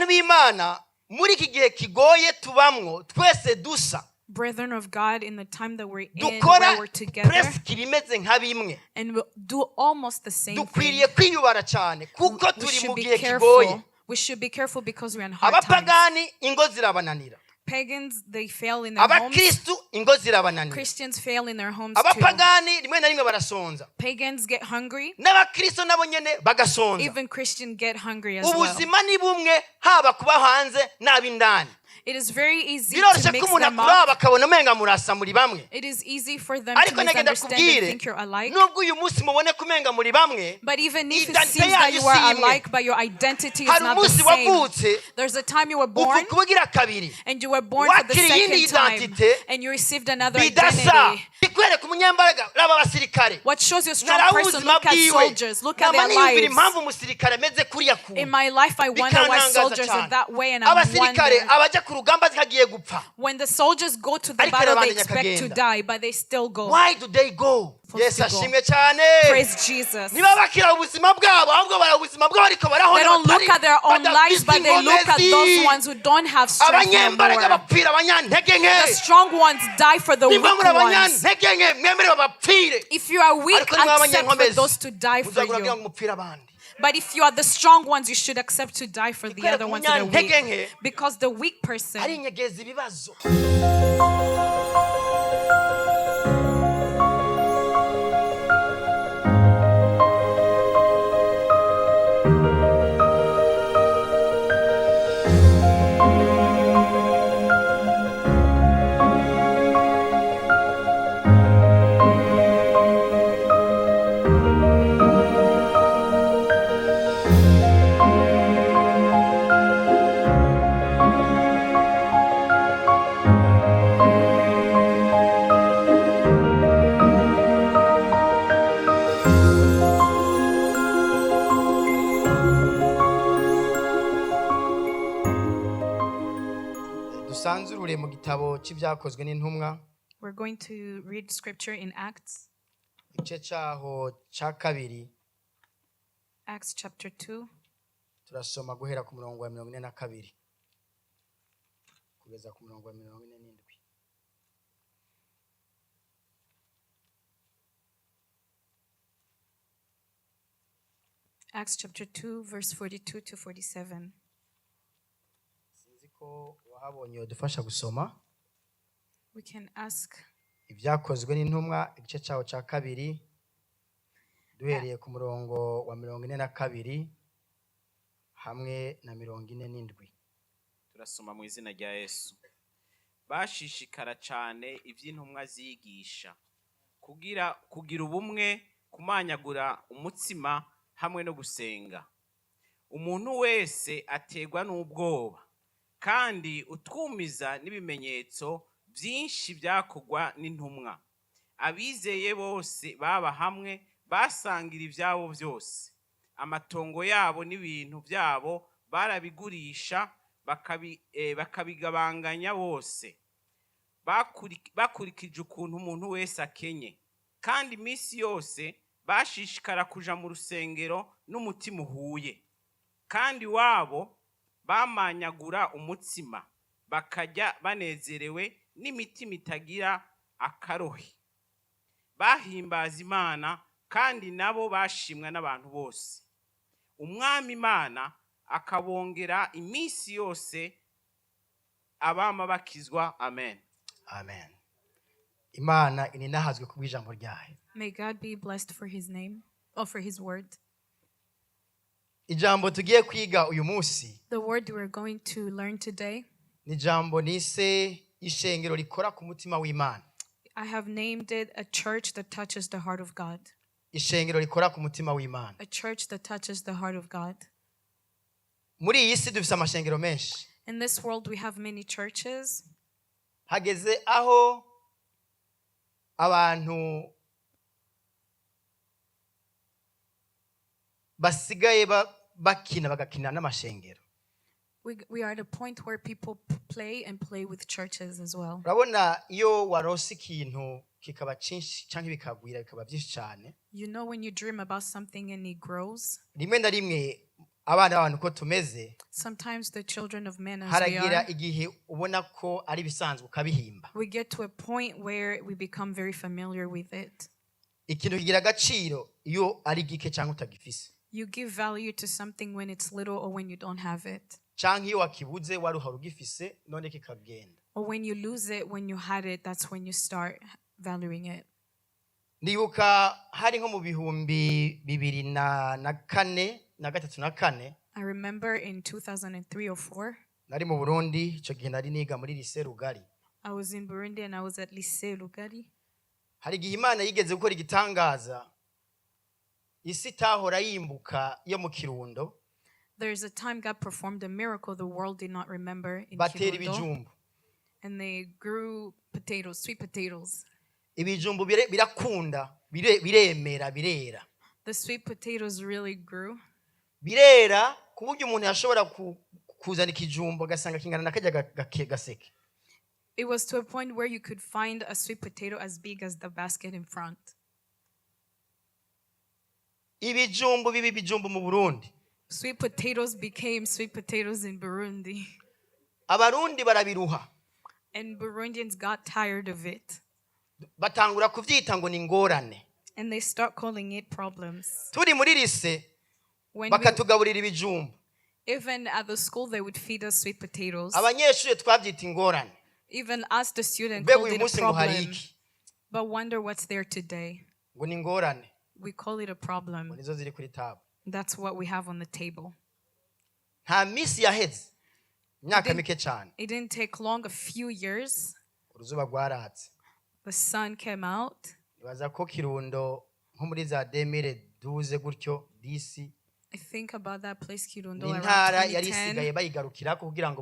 bantu b'Imana muri iki gihe kigoye tubamwo twese dusa Brethren of God, in the time that we're in, dukora where we're together, presque ibimeze nka bimwe and we'll do almost the same thing. dukwiriye kwiyubara cyane kuko We turi should mu be gihe kigoye careful. We should be careful because we're in hard times. abapagani ingo zirabananira Pagans, they fail in their homes. abakristu ingo zirabananira Christians fail in their homes too. abapagani rimwe na rimwe barasonza Pagans get hungry. n'abakristo nabo nyene bagasonza Even Christians get hungry as well. ubuzima ni bumwe haba kuba hanze n'ab'indani It is very easy to biroroshye mix ko umuntu them akuraba up. bakabona umenga murasa muri bamwe It is easy for them to ariko nagenda misunderstand and kubwire think you're alike. nubwo uyu munsi mubone kumenga muri bamwe But even if it identity seems that yanyu you are si imwe. alike, but your identity is hari not the umunsi same. wavutse There's a time you were born, ukugira kabiri and you were born for the wakiriye iyindi second time, identity and you received another bidasa identity. ikwereka umunyembaraga raba abasirikare What shows you a strong narabuze person? Look at bwiwe soldiers. Look at nama their niyumvira lives. impamvu umusirikare ameze kuriya In kuntu my life, I wonder why bikantangaza soldiers are cyane that way, and I'm abasirikare wondering. abajya ku rugamba zikagiye gupfa When the soldiers go to the Ariko battle, they barabandanya expect to kagenda. die, but they still go. why do they go Supposed yesu to go. ashimwe cyane Praise Jesus. niba bakira ubuzima bwabo ahubwo bara ubuzima bwabo ariko barahona They don't look at their own lives, but they look at those ones who don't have strength no abanyembaraga more. bapfira abanyantege nke The strong ones die for the weak nimba muri ones. abanyantege nke mwemere babapfire If you are weak, ariko niba accept for abanyenkomezi those to die for muzagura kugira you. ngo mupfire abandi But if you are the strong ones, you should accept to die for the Ikwereka other ones that are umunyantege weak. nke Because the weak ari person, inyegeza ibibazo dusanzurure mu gitabo cy'ibyakozwe n'intumwa we're going to read scripture in Acts, igice cyaho cya kabiri Acts chapter 2, turasoma guhera ku murongo wa 42 kugeza ku murongo wa 47 Acts chapter 2, verse 42 to 47. sinzi ko wahabonye udufasha gusoma We can ask ibyakozwe n'intumwa igice cyaho cya kabiri duhereye ku murongo wa 42 hamwe na 47 turasoma mu izina rya Yesu. Bashishikara cyane iby'intumwa zigisha kugira ubumwe, kumanyagura umutsima hamwe no gusenga. Umuntu wese ategwa n'ubwoba, kandi utwumiza n'ibimenyetso byinshi byakogwa n'intumwa. Abizeye bose baba hamwe basangira ibyabo byose. Amatongo yabo n'ibintu byabo barabigurisha bakabigabanganya bose. Bakurikije ukuntu umuntu wese akenye. Kandi iminsi yose bashishikara kuja mu rusengero n'umutima uhuye. Kandi wabo bamanyagura umutsima, bakajya banezerewe n'imitima itagira akarohe. Bahimbaza Imana, kandi nabo bashimwa n'abantu bose. Umwami Imana akabongera iminsi yose abama bakizwa. Amen. amen imana ininahazwe ku bw'ijambo ryayo May God be blessed for his name, or for his word. ijambo tugiye kwiga uyu munsi The word we're going to learn today, ni ijambo nise ishengero rikora ku mutima w'Imana. I have named it a church that touches the heart of God. Ishengero rikora ku mutima w'Imana. A church that touches the heart of God. Muri iyi si dufite amashengero menshi. In this world we have many churches. Hageze aho abantu basigaye bakina bagakina n'amashengero. We are at a point where people play and play with churches as well. Urabona iyo warose ikintu kikaba cinshi cyangwa bikagwira bikaba byinshi cyane. You know when you dream about something and it grows. Rimwe na rimwe abana b'abantu ko tumeze Sometimes the children of men as we haragira are, igihe ubona ko ari bisanzwe ukabihimba we get to a point where we become very familiar with it. ikintu kigira agaciro iyo ari gike cyangwa utagifise You give value to something when it's little or when you don't have it. cyangwa iyo wakibuze wari uhora ugifise none kikagenda Or when you lose it, when you had it, that's when you start valuing it. ndibuka hari nko mu bihumbi 2004 na 2003 I remember in 2003 or 4, nari mu Burundi icyo gihe nari niga muri lycée Rugari I was in Burundi and I was at Lycée Lugari. hari igihe Imana yigeze gukora igitangaza isi itahora yimbuka yo mu Kirundo There's a time God performed a miracle the world did not remember in batera Kirundo. ibijumbu And they grew potatoes, sweet potatoes. ibijumbu birakunda biremera birera The sweet potatoes really grew. birera ku buryo umuntu yashobora kuzana ikijumbu agasanga kingana na kajya gaseke It was to a point where you could find a sweet potato as big as the basket in front. ibijumbu bibi bijumbu mu Burundi Sweet potatoes became sweet potatoes in Burundi. abarundi barabiruha And Burundians got tired of it. batangura kuvyita ngo ni ngorane And they start calling it problems. turi muri lycée When bakatugaburira ibijumbu even at the school, they would feed us sweet potatoes. abanyeshuri twabyita ingorane Even us, the student, mbega called uyu it a munsi ngo hari problem. iki But wonder what's there today. ngo ni ingorane We call it a ngo problem. nizo ziri kuri tabo That's what we have on the table. nta misi yaheze imyaka Didn't- mike cyane It didn't take long, a few years, uruzuba rwaratse the sun came out. nibaza ko Kirundo nko muri za 2012 gutyo disi I think about that place, Kirundo, ni around intara yari 2010. isigaye bayigarukirako kugira ngo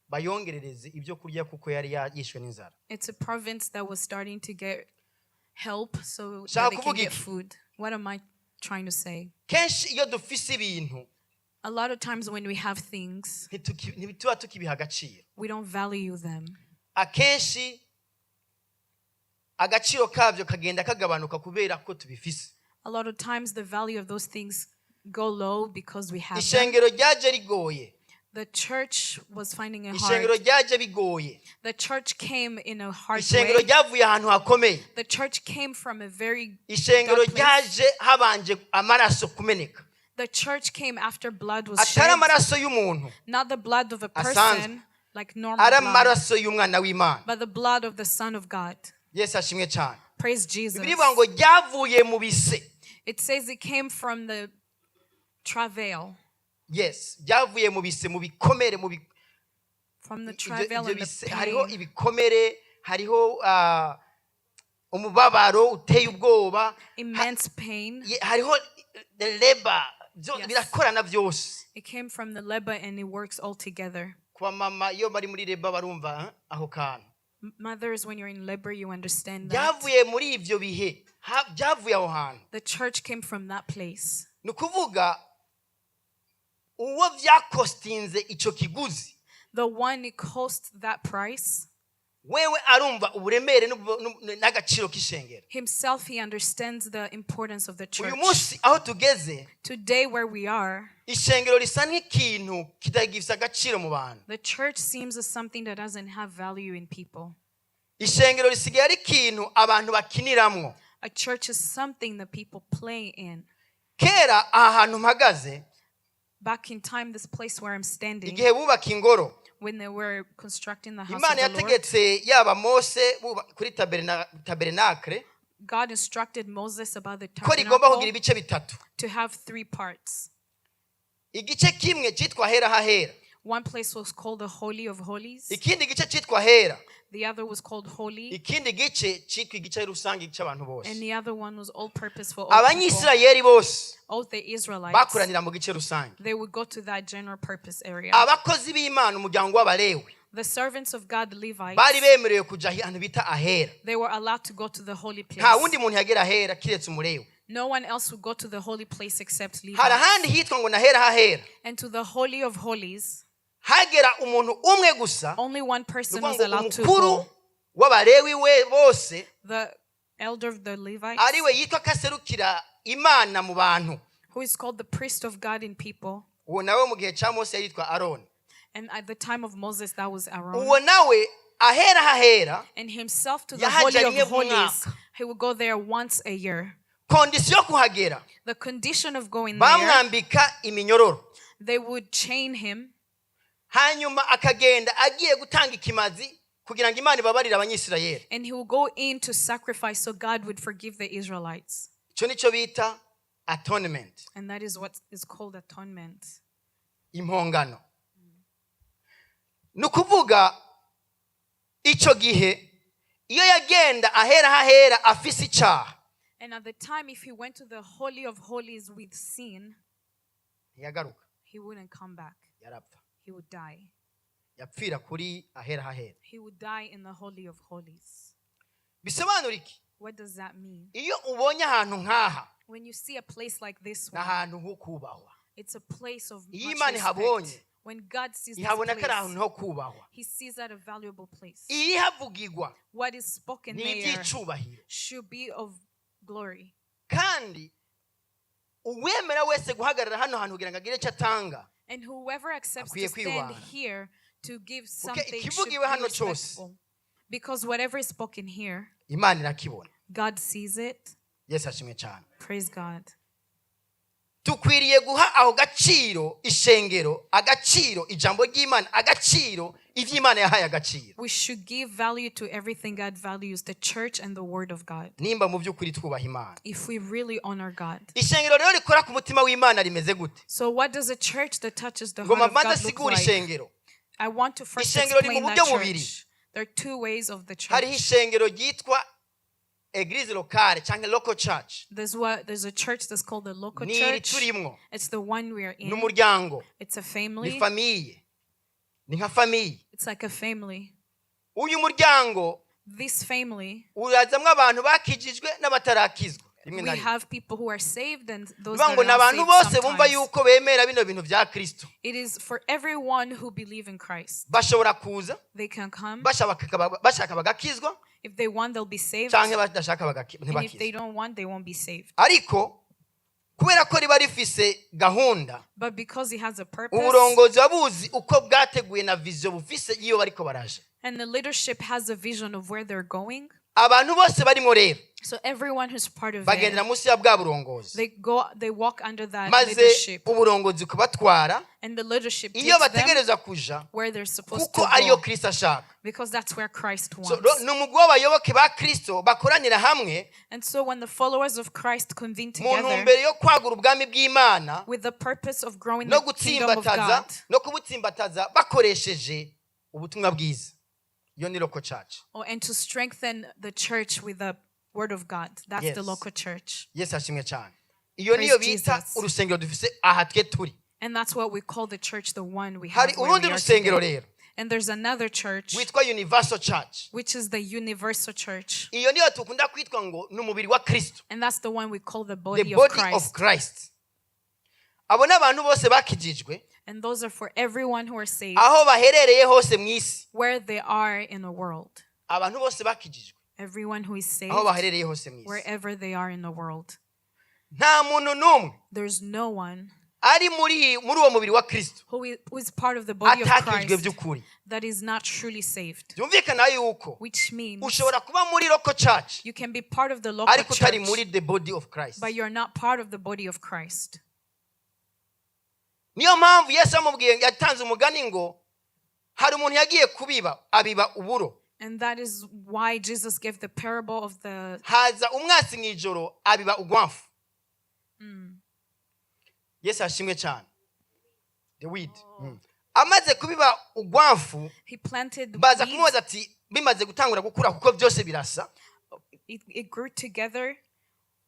bayongerereze ibyo kurya kuko yari yishwe n'inzara It's a province that was starting to get help so Shaka that they can kuvuga get iki? food. What am I trying to say? kenshi iyo dufise ibintu A lot of times when we have things, ntituba tukibiha agaciro we don't value them. akenshi agaciro kabyo kagenda kagabanuka kubera ko tubifise A lot of times the value of those things go low because we have them. ishengero ryaje rigoye The church was finding it ishengero hard. ryaje bigoye The church came in a hard ishengero way. ryavuye ahantu hakomeye The church came from a very ishengero dark place. ryaje habanje amaraso kumeneka The church came after blood was atari shed, amaraso y'umuntu not the blood of a Asanzwe. person like normal ari blood, amaraso y'umwana w'Imana but the blood of the Son of God. yesu ashimwe cyane Praise Jesus. birivuga ngo ryavuye mu bise It says it came from the travail, yes ryavuye mu bise mu bikomere mu from the ibyo travail and the bise hariho pain. ibikomere hariho umubabaro uteye ubwoba Immense pain. hariho the labor Yes. birakorana byose It came from the labor and it works all together. kuba mama iyo bari muri labor barumva aho kantu Mothers, when you're in labor, you understand that. byavuye muri ibyo bihe byavuye aho hantu The church came from that place. ni ukuvuga uwo byakostinze icyo kiguzi The one who cost that price, wewe arumva uburemere n'agaciro k'ishengero himself, he understands the importance of the church. uyu munsi aho tugeze Today, where we are, ishengero risa nk'ikintu kitagifite agaciro mu bantu the church seems as something that doesn't have value in people. ishengero risigaye ari ikintu abantu bakiniramwo A church is something that people play in. kera aha hantu mpagaze Back in time, this place where I'm standing, igihe bubaka ingoro when they were constructing the house imana of the Lord, yategetse yaba mose kuri tabernacle God instructed Moses about the ko rigomba kugira tabernacle ibice bitatu to have 3 parts. igice kimwe cyitwa hera hahera One place was called the Holy of Holies. ikindi gice cyitwa hera The other was called Holy. ikindi gice cyitwa igice rusange cy'abantu And bose the other one was all purpose for all people. abanyisirayeli bose All the Israelites, bakoranira mu gice rusange they would go to that general purpose area. abakozi b'imana umuryango w'abalewi The servants of God, the Levites, bari bemerewe kujya ahantu bita ahera they were allowed to go to the holy nta place. wundi muntu yagera ahera kiretse umulewi No one else would go to the holy place except hari Levites. ahandi hitwa ngo nahera hahera And to the Holy of Holies, hagera umuntu umwe gusa only one person ni was ukuvuga ngo allowed to umukuru go. w'abalewi we bose The elder of the Levites, ariwe yitwa kaserukira imana mu bantu who is called the priest of God in people. uwo nawe mu gihe cya Mose yitwa Aroni. And at the time of Moses, that was Aaron. uwo nawe ahera hahera And himself to the Holy yahaja rimwe of mu Holies, mwaka. he would go there once a year. kondisiyo yo kuhagera The condition of going there, bamwambika iminyororo, they would chain him, hanyuma akagenda agiye gutanga ikimazi kugira ngo Imana ibabarire abanyisirayeli. and he would go in to sacrifice so God would forgive the Israelites. icyo nicyo bita atonement, And that is what is called atonement. impongano. ni ukuvuga icyo gihe iyo yagenda ahera hahera afise icyaha, And at the time, if he went to the Holy of Holies with sin, ntiyagaruka, he wouldn't come back. yarapfa, He would die. yapfira kuri ahera hahera. He would die in the Holy of Holies. bisobanura iki? What does that mean? iyo ubonye ahantu nk'aha When you see a place like this ni one, ahantu ho kubahwa. it's a place of Iyo much Imana ihabonye, respect. When God sees this ihabona ko ari ahantu place, ho kubahwa. he sees that a valuable place. irihavugirwa What is spoken ni there iby'icubahiro. should be of glory. kandi uwemera wese guhagarara hano hantu kugira ngo agire icyo atanga, And whoever accepts akwiye to stand kwibana. here to give something should ikivugiwe be hano cyose, respectful. Because whatever is spoken here, Imana irakibona. God sees it. Yesu ashimwe cyane. Praise God. dukwiriye guha aho gaciro ishengero, agaciro ijambo ry'Imana, agaciro iby'Imana yahaye agaciro. We should give value to everything God values, the church and the word of God, nimba mu by'ukuri twubaha Imana. if we really honor God. ishengero rero rikora ku mutima w'Imana rimeze gute? So what does a church that touches the ngo heart of mabanza God look sigura like? ishengero. I want to first Ishengero explain ni mu that buryo bubiri. church. There are two ways of the hariho church. ishengero ryitwa eglise locale cyangwa local church, There's a church that's called the local ni iri church. turimo, It's the one we are in. n'umuryango, It's a ni family. famiye, ni nka famiye. It's like a family. uyu muryango This family, urazamwo abantu bakijijwe n'abatarakizwa rimwe na we rimwe. have people who are saved and those bivuga that ngo are ni not abantu saved bose bumva sometimes. yuko bemera bino bintu bya Kristo. It is for everyone who believe in Christ. bashobora kuza They can come. bashaka bagakizwa If they want, they'll be saved. cyangwa badashaka And if they ntibakizwe. don't want, they won't be saved. ariko kubera ko riba rifise gahunda, But because it has a purpose, uburongozi babuzi uko bwateguye na vision bufise iyo bariko baraje. and the leadership has a vision of where they're going, abantu bose barimo rero so everyone who's part of bagendera it, munsi ya bwa burongozi, they walk under that maze leadership, uburongozi kubatwara and the leadership iyo takes them bategereza kuja, where they're supposed kuko to ariyo go, Kristo ashaka. because that's where Christ So, wants. ni umugwi w'abayoboke ba Kristo bakoranira hamwe And so when the followers of Christ convene mu together ntumbero yo kwagura ubwami bw'Imana with the purpose of growing no the kingdom of gutsimbataza God, no kubutsimbataza bakoresheje ubutumwa bwiza, iyo ni local church. and to strengthen the church with the word of God, that's the Yes. local church. Yesu ashimwe cyane. iyo Praise niyo bita Jesus. urusengero dufise aha twe turi. And that's what we call the church, the one we hari have where we urundi are rusengero today. rero And there's another church, witwa universal church. which is the universal church. iyo niyo tukunda kwitwa ngo ni umubiri wa Kristo, And that's the one we call the the body of body of Christ. Christ. abo ni abantu bose bakijijwe And those are for everyone who are saved, aho baherereye hose mu isi. where they are in the world. abantu bose bakijijwe Everyone who is saved, aho baherereye hose mu isi. wherever they are in the world. nta muntu n'umwe There's no one ari muri uwo mubiri wa Kristo who is part of the body of atakijwe Christ by'ukuri. that is not truly saved. byumvikana yuko Which means ushobora kuba muri local church you can be part of the local ariko utari church, muri the body of Christ. but you're not part of the body of Christ. niyo mpamvu Yesu amubwiye, yatanze umugani ngo hari umuntu yagiye kubiba abiba uburo, And that is why Jesus gave the parable of the haza umwasi mu ijoro abiba ugwamfu. Yesu ashimwe cyane. The weed. amaze kubiba ugwamfu he planted baza weeds. kumubaza ati bimaze gutangura gukura kuko byose birasa, It grew together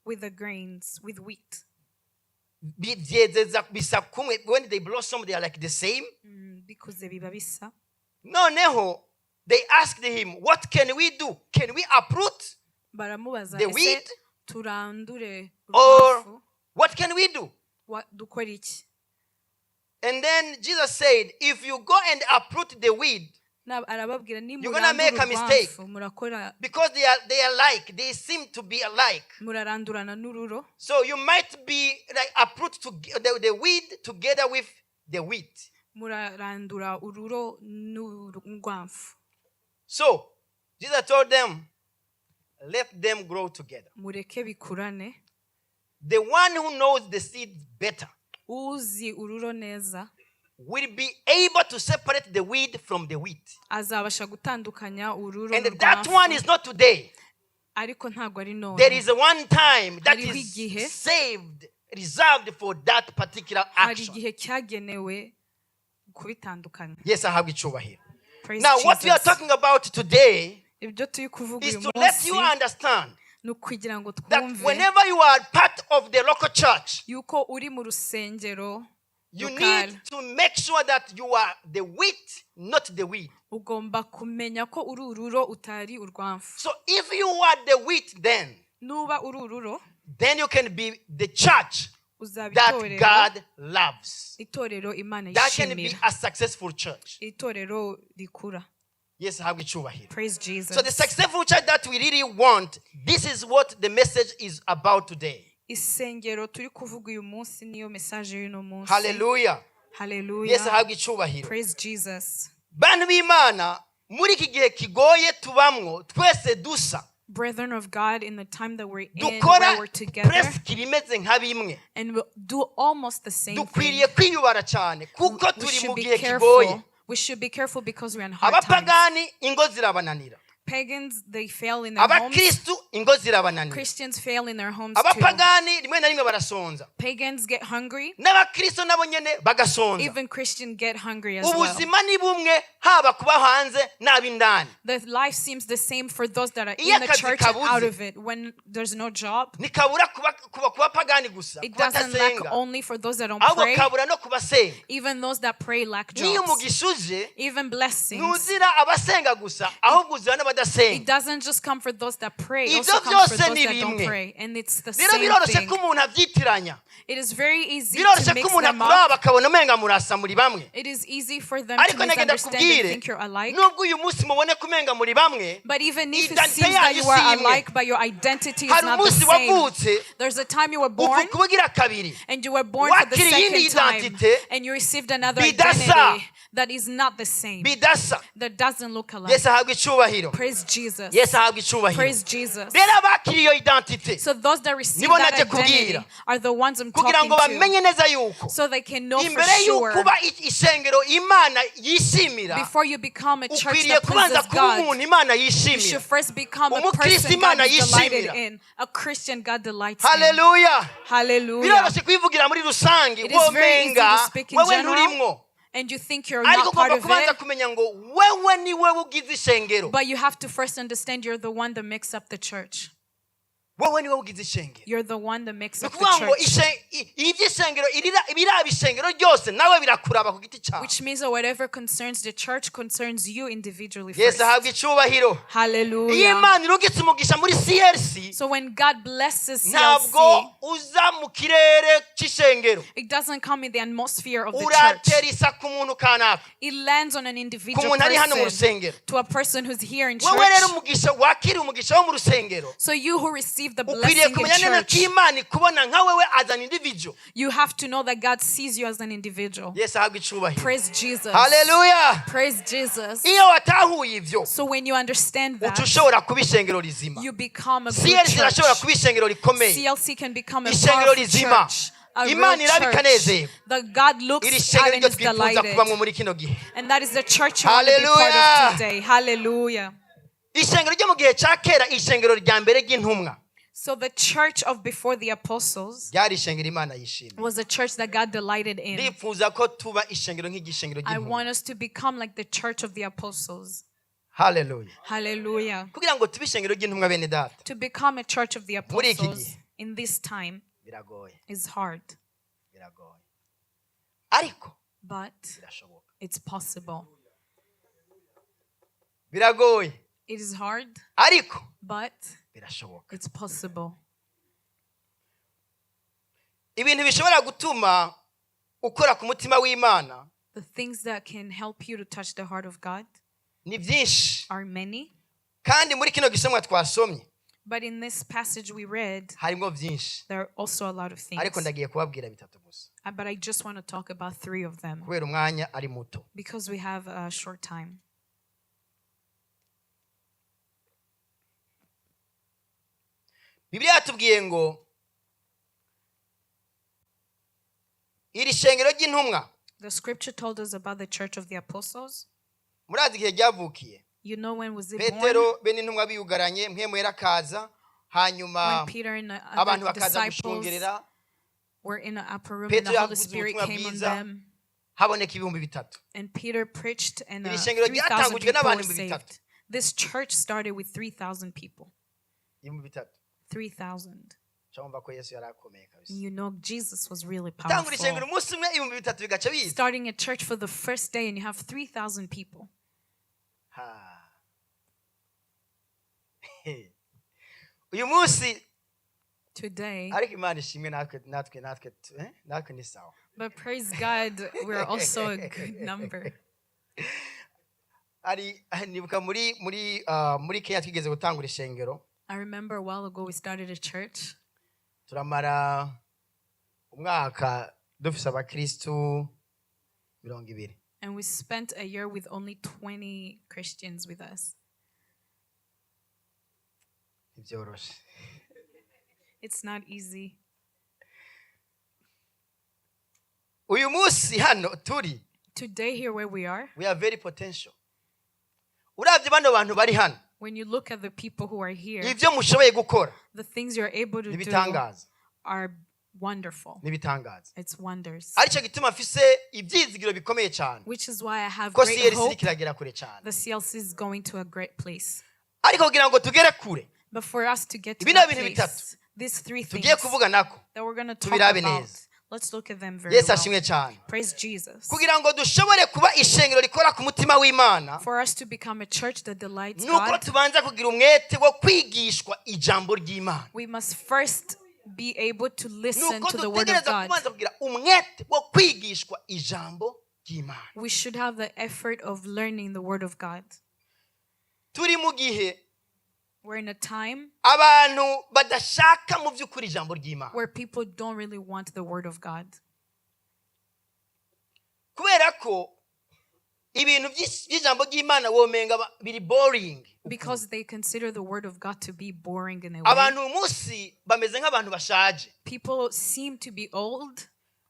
with the grains, with wheat. byezeza bisa kumwe, when they blossom they are like the same. Because biba bisa. noneho they asked him, what can we do? Can we uproot Baramubaza, the ese weed turandure or urwafu? what can we do? Dukora iki? And then Jesus said, if you go and uproot the weed, arababwira You're gonna make a mistake. murakora Because they are alike. They seem to be alike. murarandurana n'ururo. So you might be like uproot the weed together with the wheat. Murarandura ururo n'urwamfu. So Jesus told them, let them grow together. Mureke bikurane. The one who knows the seed better Uzi ururo neza will be able to separate the weed from the wheat. azabasha gutandukanya ururo And that one is not today. ariko ntabwo ari none. There is a one time that Hariho is igihe. saved, reserved for that particular hari action. igihe cyagenewe kubitandukanya. Yes, I have it. Praise Now, what we are Jesus. talking about today Ibyo turi kuvuga is uyu to let you munsi understand ni ukugira ngo that twumve whenever you are part of the local church, yuko uri mu rusengero you lokal, need to make sure that you are the wheat, not the weed. ugomba kumenya ko uri ururo utari urwamfu. So if you are the wheat, Nuba uri ururo then you can be the church uzaba that itorero, God loves. itorero Imana That can be yishimira, a successful church. itorero rikura. Yes, I have it here. Praise Jesus. So the successful church that we really want, this is what the message is about today. Isengero turi kuvuga uyu munsi niyo message y'uno munsi. Hallelujah. Hallelujah. Yes, I have it here. Praise Jesus. Bantu b'Imana, muri iki gihe kigoye tubamwo, twese dusa. Brethren of God, in the time that we're in, Dukora where we're together, press kirimeze nka bimwe. and we'll do almost the same thing. Dukwiriye kwiyubara cyane kuko We turi should mu be gihe careful. kigoye. We should be careful because we're in hard times. Abapagani ingo zirabananira. Pagans, they fail in their homes. Abakristu ingo zirabananira. Christians fail in their homes too. Abapagani rimwe na rimwe barasonza. Pagans get hungry. N'abakristo nabo nyene bagasonza. Even Christians get hungry as well. Ubuzima ni bumwe haba kuba hanze n'ab'indani. The life seems the same for those that are Iyo in the akazi church and kabuze, out of it. When there's no job, nikabura kuba pagani gusa, it kuba doesn't lack tasenga. only for those that don't Ahubwo pray. kabura no kubasenga. Even those that pray lack Niyo jobs. umugisha uje, Even blessings. ntuzira abasenga gusa, ahubwo uzira It n'abadasenga. doesn't just come for those that pray. It Ibyo also comes for byose those ni that don't bimwe. pray. And it's the Rero same biroroshye thing. ko umuntu avyitiranya. It is very easy to Biroroshye mix ko umuntu them akuraba up. akabona umenga murasa muri bamwe. It is easy for them to Ariko nagenda misunderstand and kubwire, think you're alike. nubwo uyu munsi mubone kumenga muri bamwe, But even if it identity seems that yanyu you are si imwe. alike, but your identity is Hari not the umunsi same. wavutse, There's a time you were born, uvuka ubugira kabiri. and you were born for the Wakiriye iyindi second time, identity, and you received another bidasa. identity that is not the same, Bidasa. that doesn't look alike. Yesu ahabwa icubahiro. Praise Jesus. Yesu ahabwa icubahiro. Praise Jesus. Rero abakiriye iyo identity So those that receive nibo that naje identity kubwira. are the ones I'm kugira talking ngo to, bamenye neza yuko so they can know for imbere sure, y'ukuba ishengero Imana yishimira, before you become a church ukwiriye that kubanza pleases kuba God, umuntu Imana you should yishimira. first become a Umukristo person God Imana is delighted yishimira. in, a Christian God delights in. Hallelujah. Hallelujah. Biroroshye kwivugira muri rusange, It is very easy womenga to speak in wewe general, nturimwo. and you think you're Ariko not part ugomba of kubanza it, kumenya ngo wewe ni wewe ugize ishengero. but you have to first understand you're the one that makes up the church. Wewe ni wewe ugize ishengero. You're the one that makes up the Nukuvuga ngo church. iby'ishengero ibiraba ishengero ryose nawe birakuraba ku giti cyawe. Which means that whatever concerns the church concerns you individually first. Yesu ahabwa icubahiro. Iyo Hallelujah. Imana irungitse umugisha muri CLC, So when God blesses ntabwo CLC, uza mu kirere cy'ishengero it doesn't come in the atmosphere of the church. uratera isa ku muntu kanaka, It lands on an ku individual muntu ari hano mu person, rusengero. to a person who's here in Wowe rero church. umugisha wakiriye umugisha wo mu rusengero, So you who receive the ukwiriye blessing in kumenya neza ko church, Imana ikubona nka wewe as an individual. you have to know that God sees you as an individual. Yesu ahabwa icubahiro. Praise Jesus. Hallelujah. Praise Jesus. Iyo watahuye ibyo, So when you understand uca that, ushobora kuba ishengero rizima. you become a good CLC church. irashobora kuba ishengero rikomeye. CLC can become a Ishengero powerful rizima. church. A real Imana irabika church nezerwa. that God looks Iri at shengero and ryo is twifuza delighted. kubamwo muri kino gihe. And that is the church you want to be part Hallelujah. of today. Hallelujah. Ishengero ryo mu gihe cya kera, ishengero rya mbere ry'intumwa, So the church of before the apostles ryari ishengero Imana yishimiye. was a church that God delighted in. Ndifuza ko tuba ishengero nk'igishengero I ry'intumwa. want us to become like the church of the apostles. Hallelujah. Hallelujah. Kugira ngo tube ishengero ry'intumwa bene data, To become a church of the Muri iki apostles gihe. in this time biragoye, is hard, biragoye. Ariko but birashoboka. it's possible. Biragoye, It is hard, ariko but birashoboka. it's possible. Ibintu bishobora gutuma ukora ku mutima w'Imana, The things that can help you to touch the heart of God, ni byinshi are many, kandi muri kino gisomwa twasomye but in this passage we read, harimo byinshi there are also a lot of things. ariko ndagiye kubabwira bitatu gusa But I just want to talk about 3 of them kubera umwanya ari muto. because we have a short time. Bibiliya yatubwiye ngo iri shengero ry'intumwa The scripture told us about the church of the apostles. murazi igihe ryavukiye. You know when was it born? Petero bene intumwa biyugaranye mpwemu yarakaza hanyuma When Peter and the abantu other bakaza disciples gushungerera were in an upper room and Petero the Holy yavuze Spirit ubutumwa came on bwiza them haboneka ibihumbi bitatu. and Peter preached and Iri shengero 3,000 ryatangujwe people n'abantu were ibihumbi bitatu. saved. This church started with 3,000 people. Ibihumbi bitatu. 3,000. Cyangwa ko Yesu yarakomeye kabisa. You know Jesus was really Tangura ishengero powerful. umunsi umwe ibihumbi bitatu bigaca biza. Starting a church for the first day and you have 3,000 people. Uyu munsi Today, ariko Imana ishimwe natwe ni sawa. but praise God, we're also a good number. Nibuka muri Kenya twigeze gutangura ishengero I remember a while ago we started a church turamara umwaka dufise abakristu 200. and we spent a year with only 20 Christians with us. Ntibyoroshe. It's not easy. Uyu munsi hano turi Today, here where we are, we are very potential. Uravye bano bantu bari hano when you look at the people who are here, ivyo mushoboye gukora the things you're able to do nibitangaza are wonderful. nibitangaza. It's wonders. Arico gituma mfise ivyizigiro bikomeye cyane Which is why I have ko great CLC hope kiragera kure cyane. the CLC is going to a great place. Ariko kugira ngo tugere kure But for us to get to Bino that bintu place, bitatu these 3 things tugiye kuvuga nako that we're going to talk tubirabe about, neza. let's look at them very Yesu well. ashimwe cyane. Praise Jesus. Kugira ngo dushobore kuba ishengero rikora ku mutima w'Imana For us to become a church that delights nuko God, tubanza kugira umwete wo kwigishwa ijambo ry'Imana. we must first be able to listen Nuko to the word of dutegereza God. kubanza kugira umwete wo kwigishwa ijambo ry'Imana. We should have the effort of learning the word of God. Turi mu gihe We're in a time abantu badashaka mu by'ukuri ijambo ry'Imana. where people don't really want the word of God. Kubera ko ibintu by'ijambo ry'Imana womenga biri boring. Because they consider the word of God to be boring in a way. Abantu umunsi bameze nk'abantu bashaje. People seem to be old.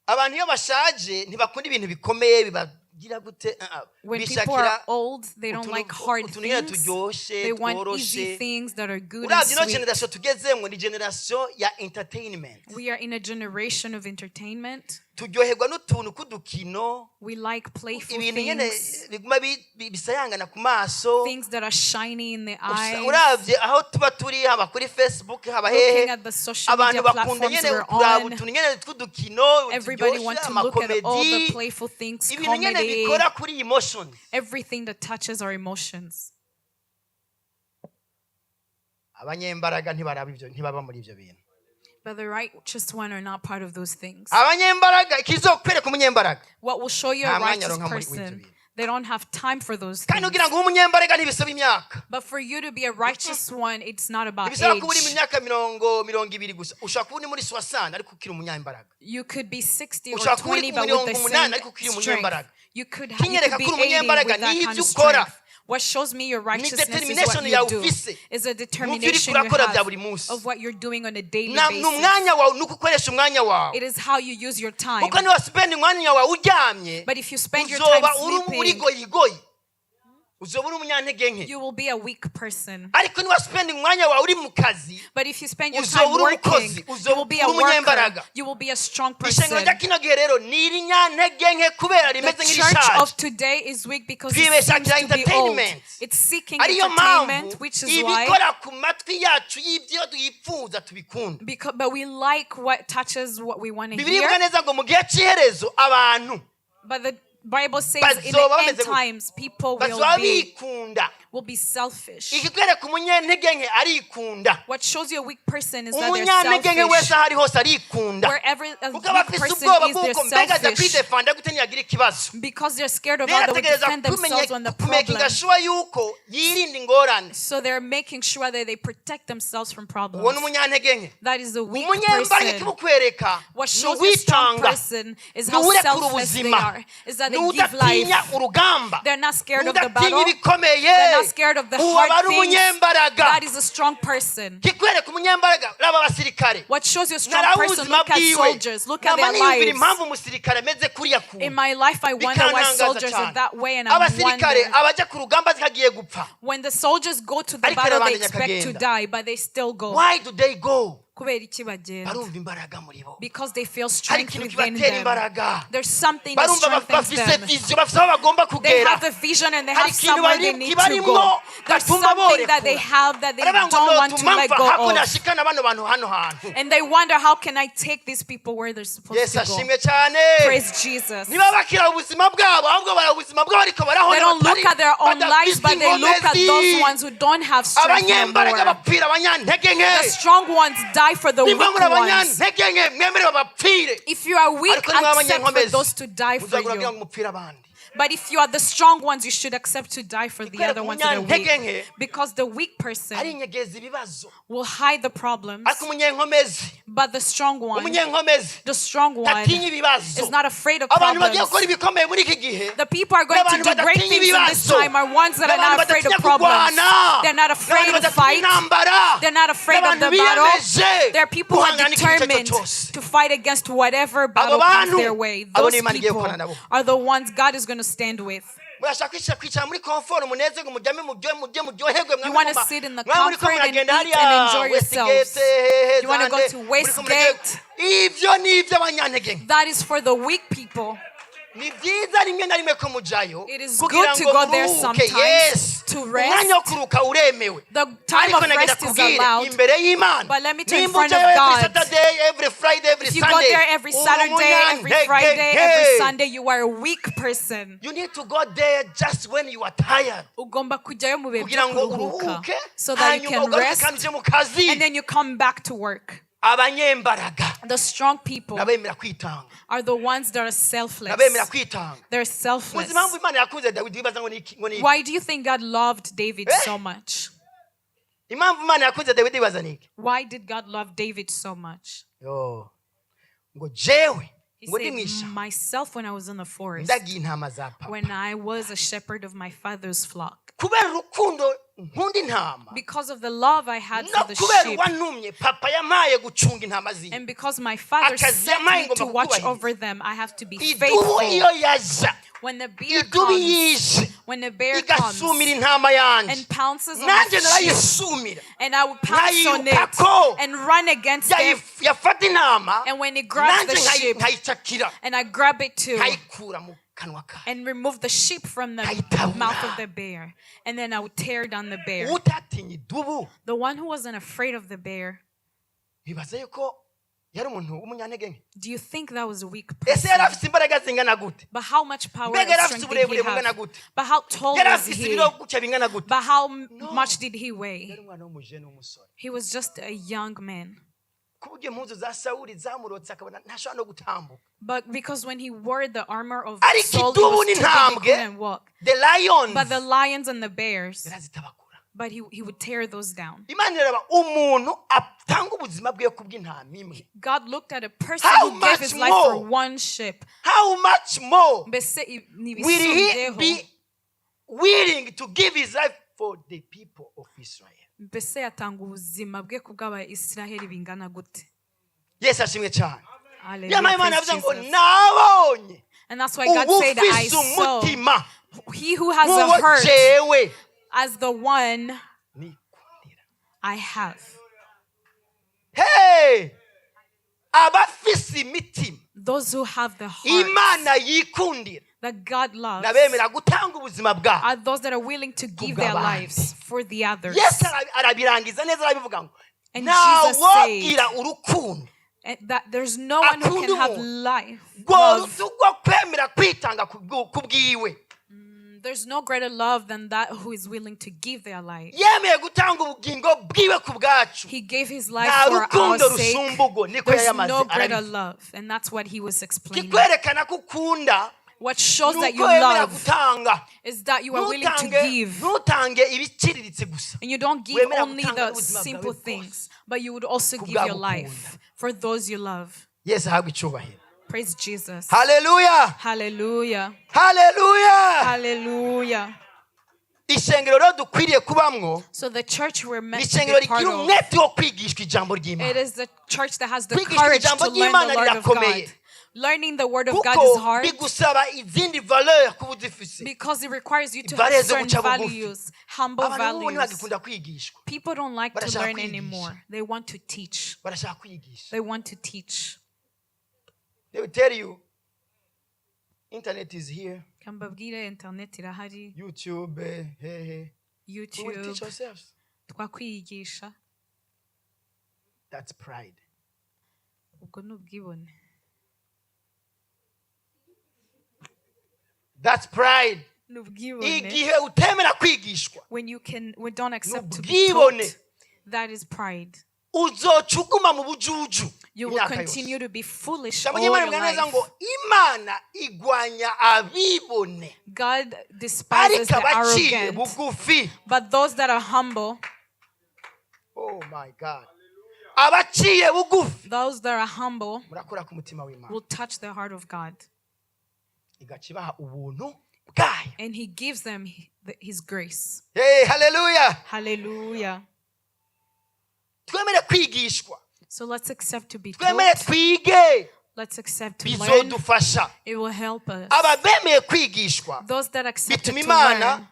Abantu iyo bashaje ntibakunda ibintu bikomeye bibagira gute. When people are old, they don't like hard things. They want easy things that are good and Uravye no sweet. generation tugezemo ni generation ya entertainment. We are in a generation of entertainment. Turyoherwa n'utuntu k'udukino. We like playful Ibintu nyene things, biguma bisayangana ku maso. things that are shiny in the eyes. Uravye aho tuba turi haba kuri Facebook haba Looking hehe at the social media abantu bakunda platforms nyene we're kuraba on, utuntu nyene tw'udukino everybody wants to look at all the amakomedi playful things, ibintu nyene comedy, bikora kuri emotions. everything that touches our emotions. Abanyembaraga ntibaba muri ivyo bintu. But the righteous one are not part of those things. Abanyembaraga ikizokwereka umunyembaraga What will show you a nta mwanya righteous aronka muri person? ibyo bintu. They don't have time for those kandi things. ugira ngo umunyembaraga ntibisaba imyaka But for you to be a righteous one, it's not about ntibisaba kuba uri mu age. myaka 20 gusa ushobora kuba uri muri 60 ariko ukiri umunyembaraga. You could be 60 or Ushobora kuba uri 20, ku but with the 80 same ariko ukiri strength. umunyembaraga. You could Kinyereka be ko uri 80 with umunyembaraga that ni kind ibyo of ukora. strength. What shows me your righteousness is determination what yawe you do. ufise. Is a Mu byo uri determination you kurakora bya have buri munsi. of what you're doing on a daily ni basis. umwanya wawe nuko ukoresha umwanya wawe. It is how you use your time. kuko niba spend umwanya wawe uryamye But if you spend your time uzoba uri sleeping, goyigoyi uzoba uri umunyantege nke. you will be a weak person. ariko niba spend umwanya wawe uri mu kazi But if you spend your uzoba time uri working, umukozi, you uzoba will be a uri worker. umunyembaraga. You will be a strong ishengero person. rya kino gihe rero ni irinyantege nke kubera The rimeze church nk'irishaje. of today is weak because it Twibeshya seems to be old. entertainment. It's seeking ariyo entertainment, mpamvu which is why. ibikora ku matwi yacu y'ibyo twifuza tubikunda. But we like what touches what we want to Bibiliya ivuga hear. neza ngo mu gihe cy'iherezo abantu But the Bible says in bazoba the end bameze gutya. times, people will bazoba be bikunda will be selfish. ikikwereka umunyantege nke arikunda. What shows you a weak person is that they're umunyantege nke wese selfish. aho ari hose arikunda. Wherever a kuko aba weak afise person ubwoba is, they're bw'uko mbega aza selfish. kwidefanda gute ntiyagira ikibazo. Because they're scared of rero how they will ategereza defend themselves when the kumakinga problem. sure yuko yirinda ingorane. So they're making sure that they protect themselves from uwo ni problems. umunyantege nke. That is a weak umunyembaraga person. ikimukwereka What ni shows you a strong uwitanga, person is ni how urekura selfless they ubuzima, are. Is that ni they give udatinya life. urugamba, They're not scared ni of the udatinya battle. ibikomeye. They're not scared of the uwo aba hard ari things. umunyembaraga. That is a strong person. kikwereka umunyembaraga raba abasirikare. What shows you a strong narawe person? ubuzima Look at bwiwe. soldiers. Look at Nama their niyumvira lives. impamvu umusirikare ameze kuriya kuntu. In my life, I wonder why Bikantangaza soldiers are cyane. that way, and I'm abasirikare wondering. abaja ku rugamba zikagiye gupfa. When the soldiers go to the Ariko battle, they barabandanya expect to akagenda. die, but they still go. why do they go? Kubera iki bagenda? barumva imbaraga muri bo. Because they feel hari strength ikintu within kibatera them. imbaraga. There's something that barumva strengthens bafise them. vision, bafise aho bagomba They kugera. have the vision and they Hari have ikintu somewhere they need to go. kibarimwo There's gatuma something that they borekura. have that they Baravuga ngo don't want to notuma let mva go hako of. nashikana bano bantu hano hantu. And they wonder, how can I take these people where they're supposed yesu to go? ashimwe cyane. Praise Jesus. niba bakira ubuzima bwabo ahubwo bara ubuzima bwabo ariko barahona They don't look at their own lives, but they look at those inkomezi. ones who don't have strength no abanyembaraga more. bapfira abanyantege The nke. strong ones die for the weak nimba muri ones. abanyantege nke mwemere babapfire. If you are weak, Ariko niba accept for abanyenkomezi, those to die for muzagura kugira you. ngo mupfire abandi. But if you are the strong ones, you should accept to die for the Kubera other ones that are umunyantege weak. nke Because the weak person arinyegeza ibibazo. will hide the problems, ariko umunyenkomezi but the strong one, umunyenkomezi the strong one, tatinya ibibazo. is not afraid of abantu bagiye problems. gukora ibikomeye muri iki gihe. The people are going to N'abantu do great badatinya things in this ibibazo. time are ones that are not N'abantu afraid of badatinya problems. kurwana. They're not afraid N'abantu to badatinya fight. intambara. They're not afraid of N'abantu the battle. biyemeje They're people who are guhangana n'ikintu icyo ari determined cyo cyose. to fight against whatever battle bantu, comes their way. abo Those ni Imana igiye people gukorana nabo. are the ones God is going to stand with. murashaka kwicara muri comfort munezerwe mujyame muryoherwe. You want to sit in the muri ko comfort and eat muragenda and hariya enjoy yourselves. Westgate, You want to go Zande, to muri ko Westgate. ibyo ni iby'abanyantege nke. That is for the weak people. ni byiza rimwe na rimwe ko mujayo It is kugira good to ngo go there muruhuke. sometimes Yes. to umwanya wo rest. kuruka uremewe. The time ariko of nagenda rest is kubwire allowed. imbere y'Imana. But let me tell you in nimba front of ujyayo God, every Saturday, every Friday, every If you go Sunday, there every uri Saturday, every Friday, umunyantege. every Sunday, you are a weak person. You need to go there just when you are tired. Ugomba kujyayo mu bihe kugira byo ngo kuruhuka, uruhuke so that you hanyuma can ugaruke rest, kandi uje mu kazi. and then you come back to work. abanyembaraga The strong people nabemera kwitanga. are the ones that are selfless. nabemera kwitanga. They're muzi selfless. impamvu Imana yakunze Dawidi bibaza ngo ni iki? ngo ni iki? Why do you think God loved David so much? impamvu Imana yakunze Dawidi bibaza ni iki? Why did God love David so much? yo ngo jewe He ngo ndi said, mwisha myself when I was in the forest, ndagiye intama za papa when I was a shepherd of my father's flock. kubera urukundo nkunda intama Because of the love I had no for the kubera sheep, wantumye papa yamaye gucunga intama ziwe. and because my father Akazi sent yamaye me ngomba to watch kukubahiriza. over them, I have to be idubu faithful. iyo yaza When the bear idubu comes, yije when the bear comes igasumira intama yanjye and pounces on nanjye the sheep, narayisumira and I would pounce on it nkayirukako. and run against them, yafata intama and when it grabs the nanjye sheep, nkayicakira and I grab it too, nkayikura mu kanwa kayo. and remove the sheep from the Kayitabura. mouth of the bear, and then I would tear down the bear. utatinya idubu The one who wasn't afraid of the bear, bibaza yuko yari umuntu w'umunyantege nke. do you think that was a weak ese person? yari afite imbaraga zingana gute? But how much power mbega and yari afite strength did he uburebure bungana have? gute? But how tall yari was afite he? ibiro gutya bingana gute? But how No. much did he weigh? yari umwana w'umujene w'umusore He was just a young man. ku buryo impuzu za sawuli zamurotse akabona ntashobora no gutambuka. But because when he wore the armor of Ariko Saul, he idubu was too big, he n'intambwe, couldn't walk. the lions But the lions and the bears, yarazitabakura. but he would tear those down. Imana irareba umuntu atanga ubuzima bwe kubw'intama imwe. God looked at a person How who gave much his life for more? one sheep. How much more Mbese will he be willing to give his life for the people of Israel? mbese yatanga ubuzima bwe ku bw'Abayisiraheli bingana gute? Yesu ashimwe cyane. Hallelujah, Nyamara Imana praise yavuze ngo Jesus. nabonye And that's why God said, I ubufise saw umutima he who has a nk'uwo heart jewe as the one nikundira. I have. Hey! abafise imitima Those who have the heart Imana yikundira that God loves nabemera gutanga ubuzima bwabo. are those that are willing to give their Kubw'abandi. lives for the others. Yesu arabirangiza neza arabivuga ngo And nta Jesus said wogira urukundo and that there's no one who can have Akunda life. rwo Love. rutu rwo kwemera kwitanga kubwiwe. there's no greater love than that who is willing to give their life. yemeye gutanga ubugingo bwiwe ku bwacu. He gave his life Nta for our rukundo sake. rusumba ubwo, niko There's yayamaze no greater arabizi. love, and that's what he was explaining. Kikwerekana ko ukunda What shows that you nuko yemera love gutanga. is that you are willing to give. Ntutange ibiciriritse gusa. And you don't give Wemera only gutanga the n'ubuzima simple bwawe things, but you would also Ku give your bwagukunda. life for those you love. Yesu ahabwe icyubahiro. Praise Jesus. Haleluya. Hallelujah. Haleluya. Hallelujah. Ishengero rero dukwiriye kubamwo, So the church we're meant to ishengero be part rigira of, umwete wo kwigishwa ijambo it ry'Imana. is the church that has the Kwigishwa courage ijambo to learn ry'Imana the word of rirakomeye. God. Learning the word of God Kuko is hard bigusaba izindi valeur kuba uzifise. because it requires you to Valeur have zo certain guca bugufi. values, humble Abantu b'ubu values. ntibagikunda kwigishwa, People don't like to Barashaka learn kwigisha. anymore. They want to teach. barashaka kwigisha. They want to teach. They will tell you, internet is here, Kambabwire internet irahari, YouTube, hehe. We will YouTube, teach ourselves. twakwiyigisha. That's pride. Ubwo ni ubwibone. That's pride. Ni ubwibone. Igihe utemera kwigishwa, We don't accept to be Nubwibone. taught, that is pride. uzocuguma mu bujuju You will imyaka continue yose. to be foolish Ijambo all ry'Imana your rivuga neza life. ngo Imana igwanya abibone, God despises ariko the abaciye arrogant, bugufi. but those that are humble, Oh my God. Abaciye bugufi those that are humble murakora ku mutima w'Imana, will touch the heart of God. igaca ibaha ubuntu bwayo. And he gives them his grace. Hey, haleluya. Hallelujah. Twemere kwigishwa, So let's accept to be twemere taught. twige, Let's accept to learn. bizodufasha. It will help us. Ababemeye kwigishwa Those that accept bituma to Imana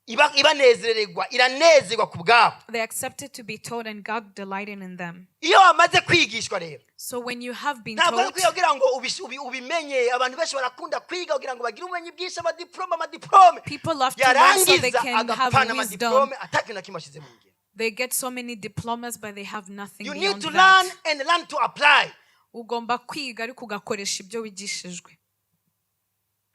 learn, ibanezererwa, iranezerwa ku bwabo. they accepted to be taught and God delighting in them. Iyo wamaze kwigishwa rero, So when you have been ntabwo ari taught, ukwiye kugira ngo ubimenye. Abantu benshi barakunda kwiga kugira ngo bagire ubumenyi bwinshi, amadiplome. people love to learn so they Yarangiza can have agapana wisdom. amadiplome atakintu na kimwe ashyize mu ngiro. They get so many diplomas, but they have nothing You need beyond to that. learn and learn to apply. Ugomba kwiga ariko ugakoresha ibyo wigishijwe.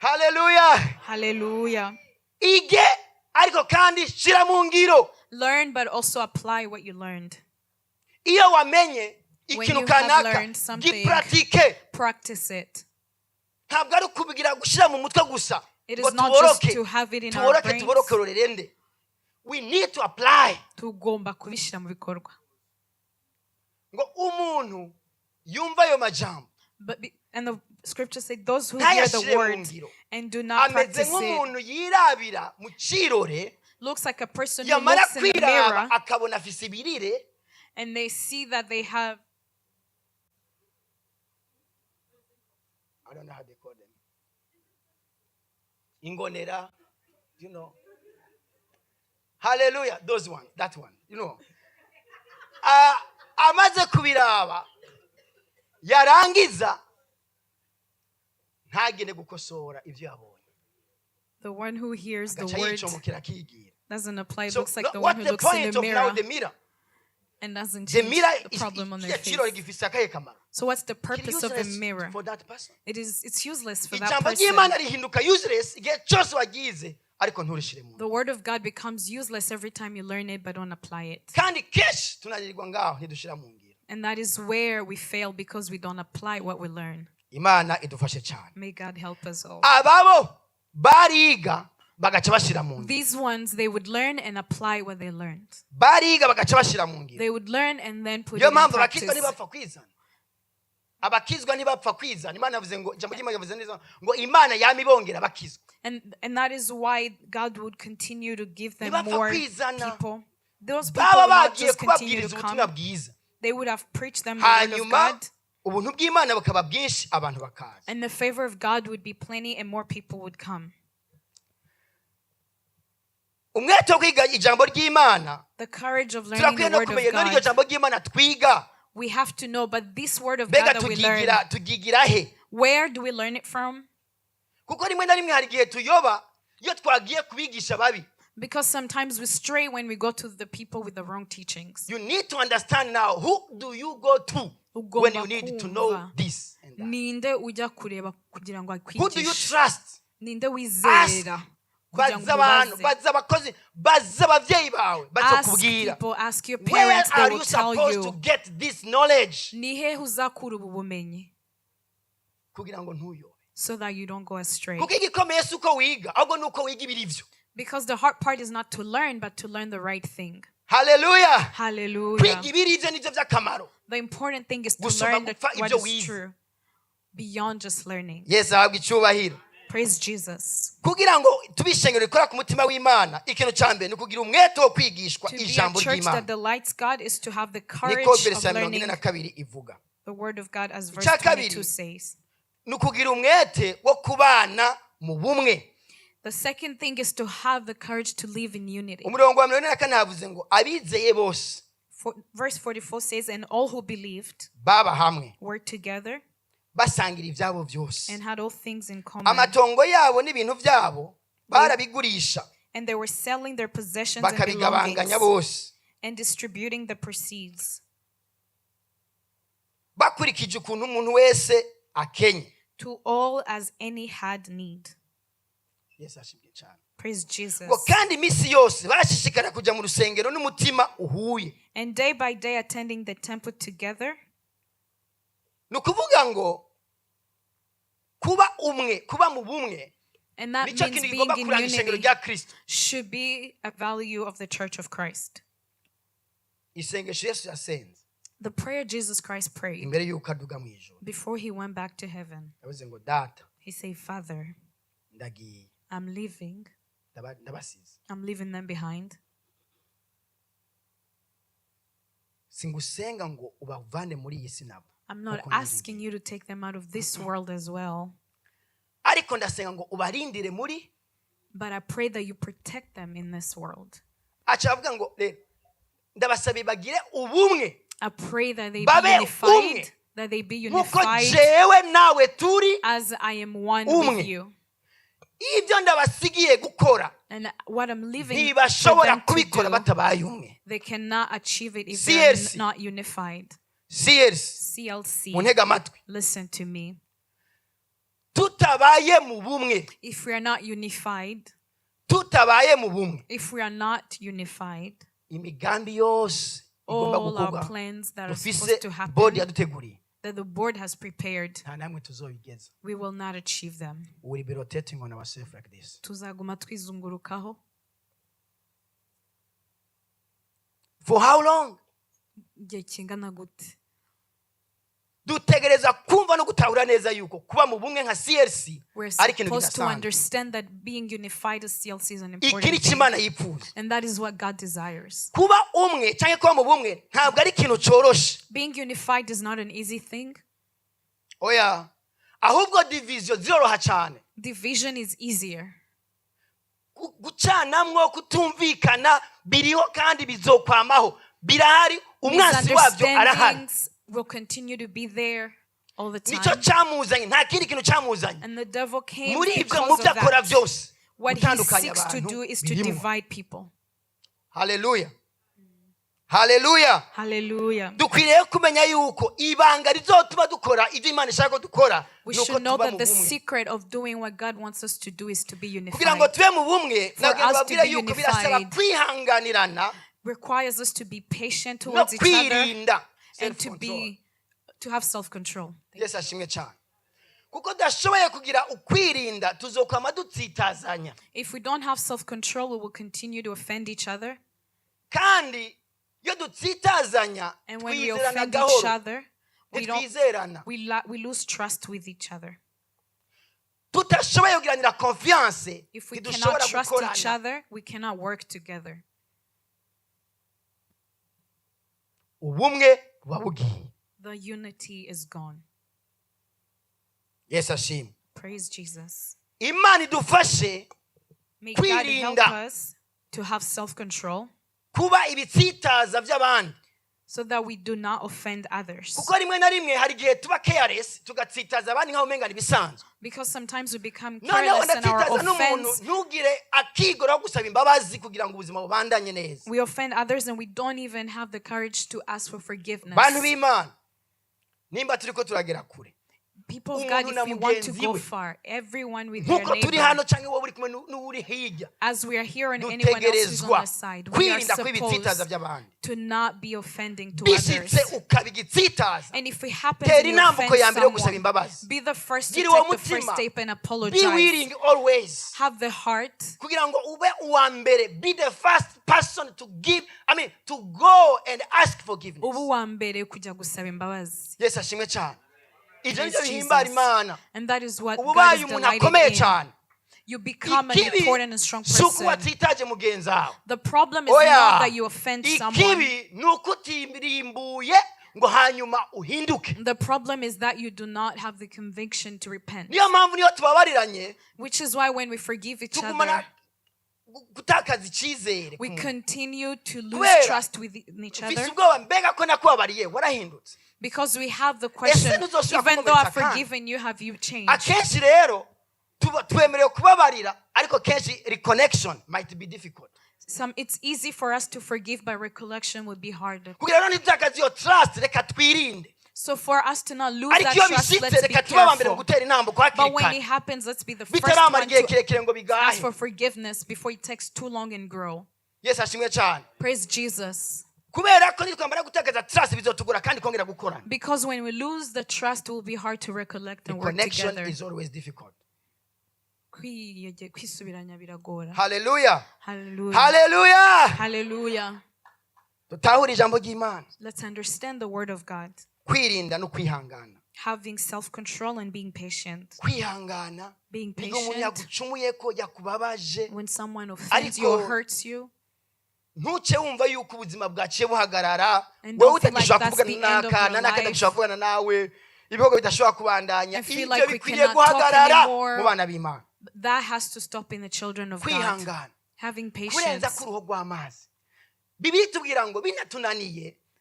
Haleluya. Hallelujah. Ige ariko kandi shira mu ngiro. Learn, but also apply what you learned. Iyo wamenye When ikintu you have kanaka, learned something, gipratike. practice it. Ntabwo ari ukubigira gushira mu mutwe gusa. It Ngo is not just tuboroke, to have it in our tuboroke brains. tuboroke rurerende. We need to apply. Tugomba kubishyira mu bikorwa. Ngo umuntu yumva ayo majambo And the scripture says, those who hear the ntayashire mu word ngiro, and do not ameze practice it nk'umuntu yirabira mu kirore, looks like a person who yamara looks in the kwiraba mirror akabona afise ibirire, and they see that they have, I don't know how they call them, ingonera, you know. Hallelujah, those one, that one, you know. Amaze kubiraba, yarangiza ntagende gukosora ibyo yabonye, the one who hears the agaca word yicomokera akigira. doesn't apply. It So looks like the one what's who the looks in point the of now mirror the mirror? and doesn't The change mirror the problem on their face. ikirore gifise akahe kamaro? So what's the Kiri purpose of the useless mirror? for that person. It's useless for that Ijambo person. ry'Imana rihinduka useless igihe cyose wagize ariko nturishire mu. The word of God becomes useless every time you learn it but don't apply it. Kandi kenshi tunanirirwa ngaho ntidushira mu ngiro. And that is where we fail because we don't apply what we learn. Imana idufashe cyane. May God help us all. Ababo bariga bagaca bashira mu ngiro. These ones, they would learn and apply what they learned. Bariga bagaca bashira mu ngiro. They would learn and then put it Yo in mpamvu practice. abakizwa ntibapfa kwizana. Abakizwa ntibapfa kwizana. Imana yavuze ngo ijambo ry'Imana yavuze neza ngo Imana yamibongera abakizwa. And that is why God would continue to give them Ntibapfa more kwizana. people. Those people Baba would not bagiye just continue kubabwiriza to ubutumwa come. bwiza. They would have preached them the word of Hanyuma God. ubuntu bw'Imana bukaba bwinshi abantu bakaza. And the favor of God would be plenty and more people would come. Umwete wo kwiga ijambo ry'Imana, The courage of learning turakwiye the no word kumenya of n'iryo God. jambo ry'Imana twiga. We have to know, but this word of Mbega God that we learn, tugigira he? where do we learn it from? Kuko rimwe na rimwe hari igihe tuyoba iyo twagiye kubigisha babi. Because sometimes we stray when we go to the people with the wrong teachings. You need to understand now, who do you go to when you need to know this and that? Ninde ujya kureba kugira ngo Who do you akwigishe? trust? Ninde wizera? baza abantu baza abakozi baza abavyeyi bawe baza Ask kubwira people, ask your where parents, they are will you tell supposed to you. get this knowledge Nihe uzakura ubu bumenyi kugira ngo ntuyobe so that you don't go astray. kuko igikomeye si uko wiga ahubwo ni uko wiga ibirivyo. Because the hard part is not to learn, but to learn the right thing. Hallelujah. Hallelujah. Kwiga ibirivyo nivyo vy'akamaro. The important thing is to Gusoma learn gupfa what ibyo is wize. true beyond just learning. Yesu ahabwa icyubahiro. Praise Jesus. Kugira ngo tube ishengero rikora ku mutima w'Imana, ikintu ca mbere ni ukugira umwete wo kwigishwa To be a ijambo church that ry'Imana. delights God is to have the courage Niko of verse ya learning 42 ivuga. the word of God, as verse Icya kabiri, 22 says. ni ukugira umwete wo kubana mu bumwe. The second thing is to have the courage to live in unity. Umurongo wa 44 havuze ngo abizeye bose Verse 44 says, and all who believed baba hamwe were together basangira ibyabo byose. and had all things in common. Amatongo yabo n'ibintu byabo barabigurisha And they were selling their possessions and bakabigabanganya belongings bose and distributing the proceeds bakurikije ukuntu umuntu wese akenye. to all as any had need. Yesu ashimwe cyane. Praise Jesus. Ngo kandi iminsi yose barashishikara kujya mu rusengero n'umutima uhuye. And day by day attending the temple together. Ni ukuvuga ngo kuba umwe, kuba mu bumwe, And that nicyo means kintu being kigomba in kuranga ishengero unity rya Kristo. should be a value of the Church of Christ. Isengesho Yesu yasenze The prayer Jesus Christ prayed imbere y'uko aduga mu ijuru. before he went back to heaven. Yavuze ngo data He said, Father, ndagiye I'm leaving. ndabasize. I'm leaving them behind. Singusenga ngo ubavane muri iyi si nabo. I'm not Uko asking you to take them out of this world as well, Ariko ndasenga ngo ubarindire muri. but I pray that you protect them in this world. Acha avuga ngo ndabasabe bagire ubumwe. I pray that they Babe be unified, umwe. that they be Nkuko unified jewe nawe turi as I am one umwe. with you. ibyo ndabasigiye gukora. And what I'm leaving for Ntibashobora them to kubikora do, batabaye umwe. they cannot achieve it if they're CLC. not unified. CLC CLC, muntega amatwi. listen to me. Tutabaye mu bumwe. If we are not unified, Tutabaye mu bumwe. if we are not unified, Imigambi yose igomba all our gukorwa. plans that are Dufise supposed to board happen, yaduteguriye. that the board has prepared, Nta namwe tuzobigeza. we will not achieve them. We will be rotating on ourselves like this. Tuzaguma twizungurukaho. For how long? Igihe kingana gute? Dutegereza kumva no gutahura neza yuko kuba mu bumwe nka CLC We're ari ikintu supposed to kidasanzwe. understand that being unified as CLC is an Ikiri important thing. kimana yifuza. And that is what God desires. Kuba umwe cyangwa kuba mu bumwe ntabwo ari ikintu cyoroshe. Being unified is not an easy thing. Oya. Ahubwo division ziroroha cyane. Division is easier. Gucanamwo kutumvikana biriho kandi bizokwamaho. Birahari umwansi wabyo arahari. Misunderstandings will continue to be there all the Nico time. cyamuzanye nta kindi kintu cyamuzanye. And the devil came Muri ibyo mu because byo of akora that. byose. What he Gutandukanya seeks to abantu do is to birimo. divide people. Hallelujah. Hallelujah. Hallelujah. Dukwiriye kumenya yuko ibanga rizotuma dukora ibyo Imana ishaka ko dukora We nuko should know tuba that mu the bumwe. secret of doing what God wants us to do is to be Kugira ngo unified. tube mu bumwe For nabwo us to babwira be yuko birasaba unified, kwihanganirana requires us to be patient no towards each other kwirinda and to have self-control. Yesu ashimwe cyane. Kuko dashoboye kugira ukwirinda tuzokwama dutsitazanya. If we don't have self-control, we will continue to offend each other. Kandi iyo dutsitazanya And when we twizerana offend each gahoro other, ntitwizerana. we lose trust with each other. Tutashoboye kugiranira confiance If we ntidushobora cannot trust each gukorana. other, we cannot work together. Ubumwe buba bugiye. The unity is gone. Yesu ashimwe. Praise Jesus. Imana idufashe May God help kwirinda us to have self-control kuba ibitsitaza by'abandi. so that we do not offend others. Kuko rimwe na rimwe hari igihe tuba careless tugatsitaza abandi nkaho umenga bisanzwe. Because sometimes we become Noneho careless in our ndatsitaza n'umuntu offense. ntugire akigoro wo gusaba imbabazi kugira ngo ubuzima bubandanye neza. We offend others and we don't even have the courage to ask for forgiveness. Bantu b'Imana nimba turiko turagera kure People of God, if we want to go far, everyone with their neighbor, as we are here and anyone else who's on the side, we are supposed to not be offending to others. And if we happen to offend someone, be the first to take the first step and apologize. Be willing always. Have the heart. Be the first person to give, to go and ask forgiveness. Yes, ashimwe cyane. And that is what God is delighted in. You become an important and strong person. The problem is not that you offend someone. The problem is that you do not have the conviction to repent. Which is why when we forgive each other, we continue to lose trust with each other. Because we have the question, even though I've forgiven you, have you changed? It's easy for us to forgive, but recollection would be harder. So for us to not lose that trust, let's be careful. But when it happens, let's be the first one to ask for forgiveness before it takes too long and grow. Praise Jesus. Because when we lose the trust, it will be hard to recollect and work together. Connection is always difficult. Hallelujah. Hallelujah. Hallelujah. Hallelujah. Hallelujah. Let's understand the word of God. Having self-control and being patient. Being patient when someone offends you or hurts you. And don't feel like that's the end of your life. And feel like we cannot talk anymore. That has to stop in the children of God. Having patience.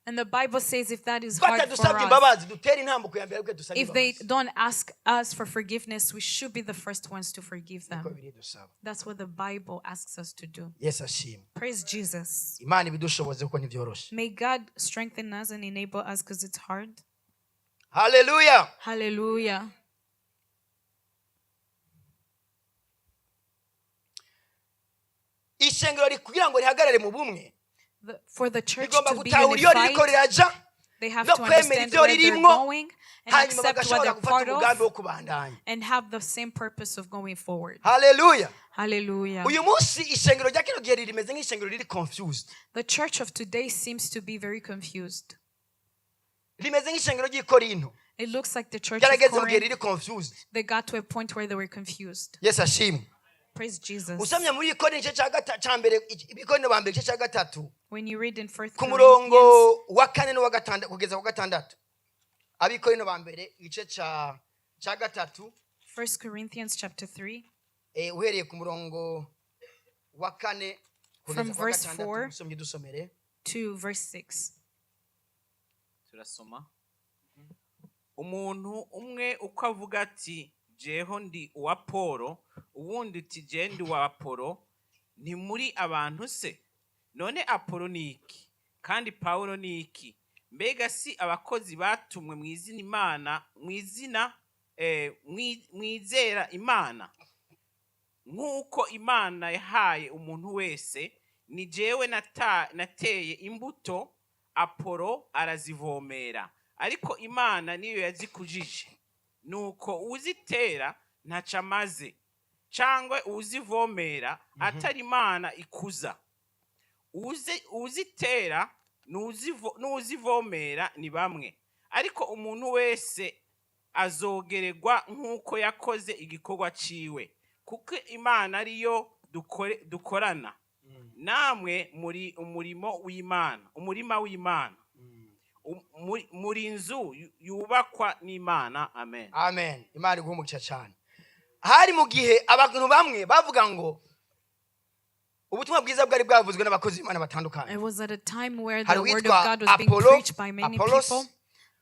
And the Bible says if that is hard for us, if they don't ask us for forgiveness, we should be the first ones to forgive them. That's what the Bible asks us to do. Praise Jesus. May God strengthen us and enable us because it's hard. Hallelujah. Hallelujah. For the church to be unified, they have to understand where they're going and accept what they're part of and have the same purpose of going forward. Hallelujah. Hallelujah. The church of today seems to be very confused. It looks like the church of Corinth, they got to a point where they were confused. Yes, Ashim. Praise Jesus. When you read in 1 Corinthians chapter 3, from verse 4 to verse 6. Umuntu umwe uko avuga ati jeho ndi uwa Polo uwundi ati je ndi uwa Apolo ni muri abantu se none Apolo ni iki kandi Paulo ni iki mbega si abakozi batumwe mwizina Imana mwizera Imana nk'uko Imana yahaye umuntu wese ni jewe nateye imbuto Apolo arazivomera ariko Imana niyo yazikujije nuko uzitera ntaca maze cangwa uzivomera atari Imana ikuza uzitera n'uzivomera ni bamwe ariko umuntu wese azogererwa nk'uko yakoze igikorwa ciwe kuko Imana ariyo dukorana namwe muri umurima w'Imana muri inzu yubakwa n'Imana. Amen. Amen. Imana iguhumugisha cyane. Hari mu gihe abantu bamwe bavuga ngo ubutumwa bwiza bwari bwavuzwe n'abakozi b'Imana batandukanye. It was at a time where the word of God was being preached by many people.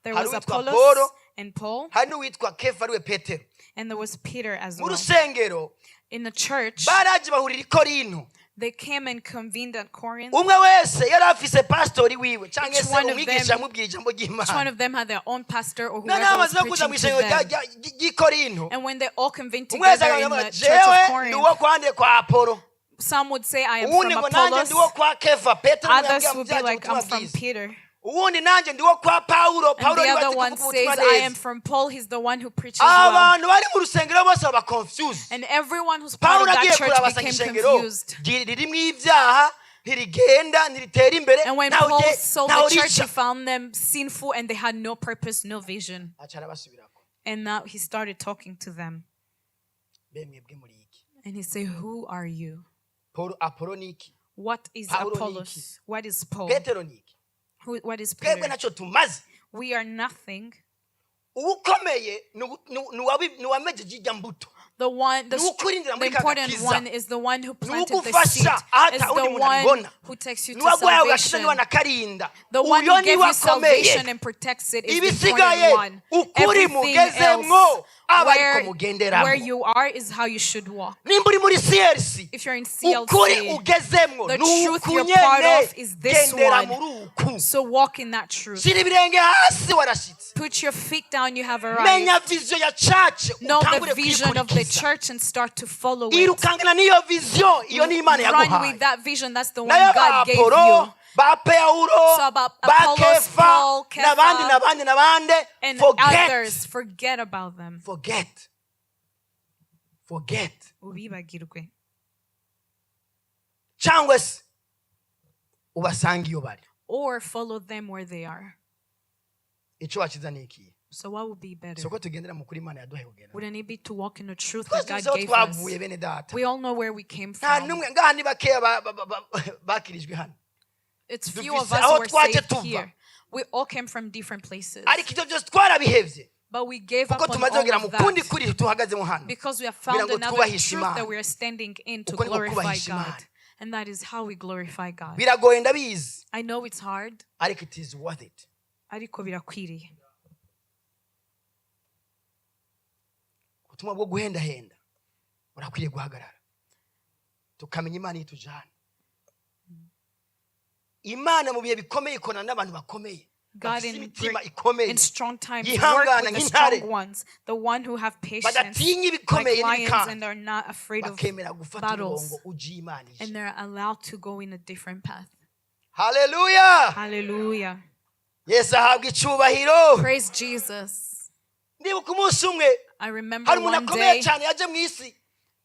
There was Apollos and Paul. Hari n'uwitwa Kefa ariwe Petero. And there was Peter as well. Mu rusengero in the church, baraje bahurira I Korinto. They came and convened at Corinth. umwe wese yari afise pastori wiwe cyangwa Each se one of umwigisha them- amubwira ijambo Each one ry'Imana. of them had their own pastor or None whoever was amaze no kuza preaching mu to ishengero them. ry'i Korinto. And when they all convened Umwe wese together in akavuga the ati, church of jewe ndi Corinth, uwo kwande kwa Apollo. some would say, I am Uwundi from ngo nanjye Apollos. ndi uwo kwa Kefa. Petero Others yabwiye would be mubyaje like, I'm ubutumwa from bwiza. Peter. Uwundi nanjye ndi uwo kwa Paulo. And Paulo the niwe other azi one kuvuga says, ubutumwa I am neza. from Paul. He's the one who preaches well. Abantu bari mu rusengero bose baba confused. And everyone who's part Paulo of agiye that church kuraba asanga became ishengero confused. ririmo ibyaha ntirigenda ntiritera imbere And when ntaho Paul uje- saw ntaho the church, he rica. found them sinful and they had no purpose, no vision. aca arabasubirako. And now he started talking to them. Mbe mwebwe muri iki? And he said, who are you? Apollo ni iki? What is Paulo ni Apollos? What is Paul? Petero ni iki? What is twebwe Peter? ntacyo tumaze. We are nothing. uwukomeye ni uwamejeje ijya mbuto. The one, the Nukurindira muri important kagakiza. one is the one who planted the Nuwugufasha seed. ahata Is uri the muntu one abibona. who takes you to Nuwagwaye ugashize salvation. nakarinda. The one Uyo who gave niwe you salvation akomeye. and protects it is the Ibisigaye important one. ukuri Everything mugezemwo else, aba where, ariko mugenderamo. where you are is how you should walk. nimba uri muri CLC If you're in ukuri CLC, ugezemwo the ni truth uku you're part nyene of is this gendera one. muri uku. so walk in that truth. shira ibirenge hasi warashitse. Put your feet down, you have arrived. menya vision ya church Know the utangure vision of the kuyikurikiza. church and start to follow it. irukangana n'iyo vision iyo ni Imana Run yaguhaye. with that vision. That's the one nayo ba God gave Apollo you. ba Paulo So about ba Apollos, Kefa Paul, Kefa, n'abandi And forget others, forget about them. forget Ubibagirwe. cyangwa se ubasanga iyo bari. Or follow them where they are. icyo wakizaniye iki? So what would be better? soko tugendera mu kuri Imana yaduhaye kugenda. Wouldn't it be to walk in the truth Twese that tuzi God aho gave us? twavuye bene data. We all know where we came nta from. n'umwe ngaha ni bakeya bakirijwe hano. It's few Dufise of us aho who are twaje saved tuva. here. We all came from different places. ariko ibyo byose twarabihevye But we gave up kuko on tumaze all kugera mu of kundi that kuri tuhagazemo hano. because we have kugira found ngo another twubahishe truth Imana. that we are standing in to Uko niko glorify kubahisha God. Imana. And that is how we glorify God. biragoye ndabizi I know it's hard. ariko it is worth it. Ariko birakwiriye. ubutumwa bwo guhendahenda burakwiriye guhagarara tukamenya Imana itujana. Imana mu bihe bikomeye ikorana n'abantu bakomeye. God bafise in imitima ikomeye. in strong times Yihangana work with the nk'intare. strong ones, the one who have patience badatinya like ibikomeye lions n'ibikanga. and are not afraid of bakemera gufata battles. umurongo ugiye Imana ije. And they're allowed to go in a different path. Haleluya. Hallelujah. Yesu ahabwa icyubahiro. Praise Jesus. ndibuka umunsi umwe I remember hari umuntu one akomeye day cyane yaje mu isi.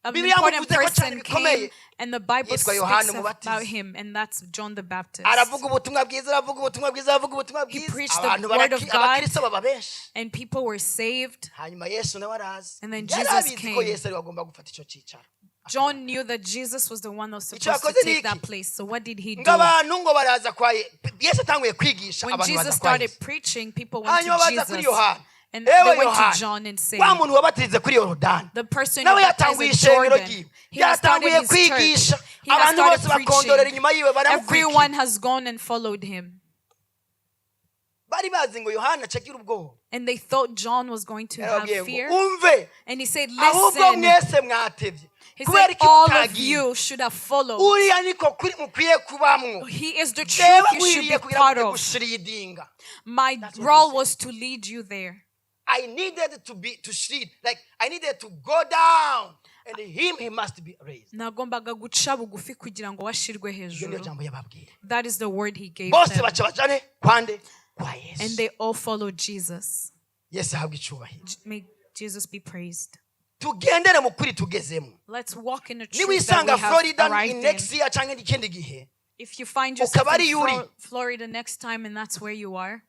an Bibiliya important yamuvuze ko cyane person bikomeye. came and the Bible Yitwa speaks Yohana Umubatiza. about him, and that's John the Baptist. aravuga ubutumwa bwiza aravuga ubutumwa bwiza aravuga ubutumwa He bwiza. preached the abantu word of God. abakristo baba benshi. And people were saved. hanyuma Yesu nawe araza. And then Yari Jesus abizi ko came. Yesu ari wagomba gufata icyo cyicaro. John knew that Jesus was the one that was Icyo supposed to yakoze ni take that iki? place. So what did he do? ngo abantu ngo baraza kwa Yesu atanguye kwigisha When abantu Jesus baza kwa started Yesu. preaching, people went hanyuma to baza kuri Jesus. Yohana. And Ewe they went to Yohana, John and said, wa muntu wabatirize kuri Yorodani. the person who nawe baptized yatanguye in ishengero Jordan, ryiwe. he has started yatanguye his kwigisha. church. He has abantu bose started bakondorera preaching. inyuma yiwe Everyone baramukurikira. has gone and followed him. bari bazi ngo Yohana acagira ubwoba. And they thought John was going to have yarababwiye ngo fear. umve And he said, ahubwo listen. mwese mwatevye. He kubera said, iki all of mutagiye? you should have followed. uriya niko kuri mukwiye kubamwo. He is the truth Jewe you should be nkwiriye kugira part ngo of. gushidinga. My That's what role he said. was to lead you there. I needed to shid, like I needed to go down, and he must be raised. Nagombaga guca bugufi kugira ngo washirwe Iryo hejuru. niyo jambo yababwiye. That is the word he gave bose them. baca bajane kwande kwa And Yesu. they all followed Jesus. Yesu ahabwa icyubahiro. May Jesus be praised. tugendere mu kuri tugezemo. Let's walk in the truth that niwisanga we have Florida arrived in in. next year cyangwa ikindi gihe, If you find yourself ukaba ari in URI. Florida next time and that's where you are,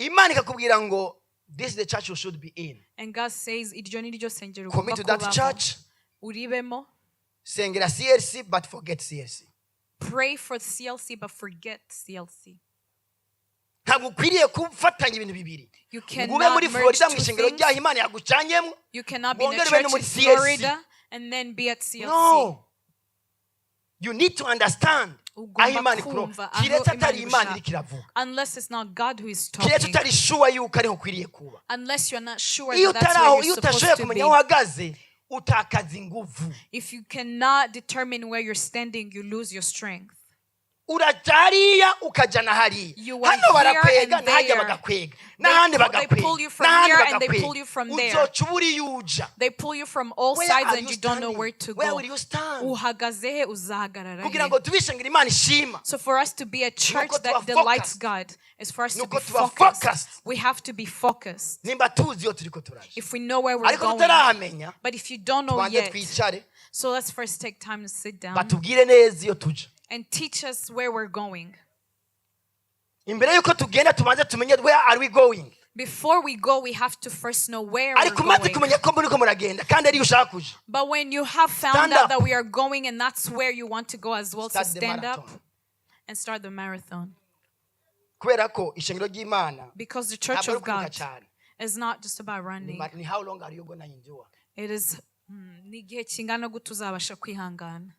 Imana ikakubwira ngo this is the church you should be in. and God says, iryo ni ryo sengero Commit ugomba to that kubamo." church. Uribemo. Sengera CLC but forget CLC. Pray for CLC but forget CLC. ntabwo ukwiriye kufatanya ibintu bibiri. You ngo ube cannot muri merge Florida mu two ishengero things. ryaho Imana yagucanyemo. You cannot be in a Bongere church bene muri in CLC. Florida and then be at CLC. No. You need to understand Ugomba aho Imana ikuro. kumva aho Kiretse atari Imana Imana igushaka. iri kiravuga. Unless it's not God who is Kiretse talking. utari sure yuko ariho ukwiriye kuba. Unless you're not sure Iyo that that's utaraho, where iyo you're supposed utashoboye to kumenya be. aho uhagaze, utakaza inguvu. If you cannot determine where you're standing, you lose your strength. Urajariya ukajana hariya. You are Hano barakwega here and nahajya there. bagakwega. N'ahandi They pull you from bagakwega. here and they pull you from there. Uzoca uburi yuja. They pull you from all Where sides are and you you don't know standing? where to Where go. will you stand? Uhagaze he, uzahagarara Kugira he. ngo tubishengira Imana ishima. So for us to be a church Nuko that tuba delights focused. God is for us to Nuko be tuba focused. focused. We have to be focused. Nimba tuzi iyo turiko turaje. If we know where we're Ariko going. tutarahamenya. But if you don't know Tubanze yet, twicare. so let's first take time to sit down Batubwire neza iyo tuja. and teach us where we're going. Imbere yuko tugenda tubanze tumenye where are we going. Before we go, we have to first know where we're Ariko maze going. kumenya ko muriko muragenda kandi ari ushaka kuja. But when you have found Stand out up. that we are going and that's where you want to go as well, Start so the stand up marathon. and start the marathon. Kubera ko ishengero ry'Imana Because the church ntabwo ari of ukwiruka God cyane. is not just about running. Ni how long are you gonna endure? It is ni igihe kingana gute uzabasha kwihangana.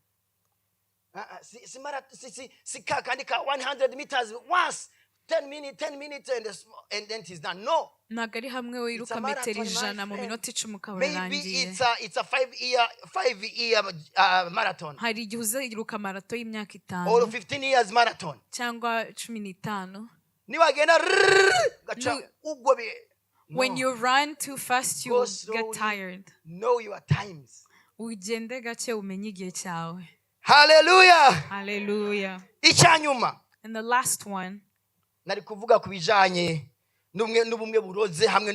Si kandi ka 100 meters once 10 minutes and then it is done. No. Ntabwo ari hamwe wiruka It's a marathon, metero my ijana mu friend. minota 10 ukaba Maybe urarangiye. it's a 5-year marathon Hari igihe uziruka marato y'imyaka or 5 15 years marathon. cyangwa 15. Niwagenda gacha ugwo be. When you run too fast, you Go get slowly. tired. Know your times. Ugende gake umenye igihe cyawe. Hallelujah. Hallelujah. Icyanyuma And the last one, nari kuvuga kubijanye n'ubumwe buroze hamwe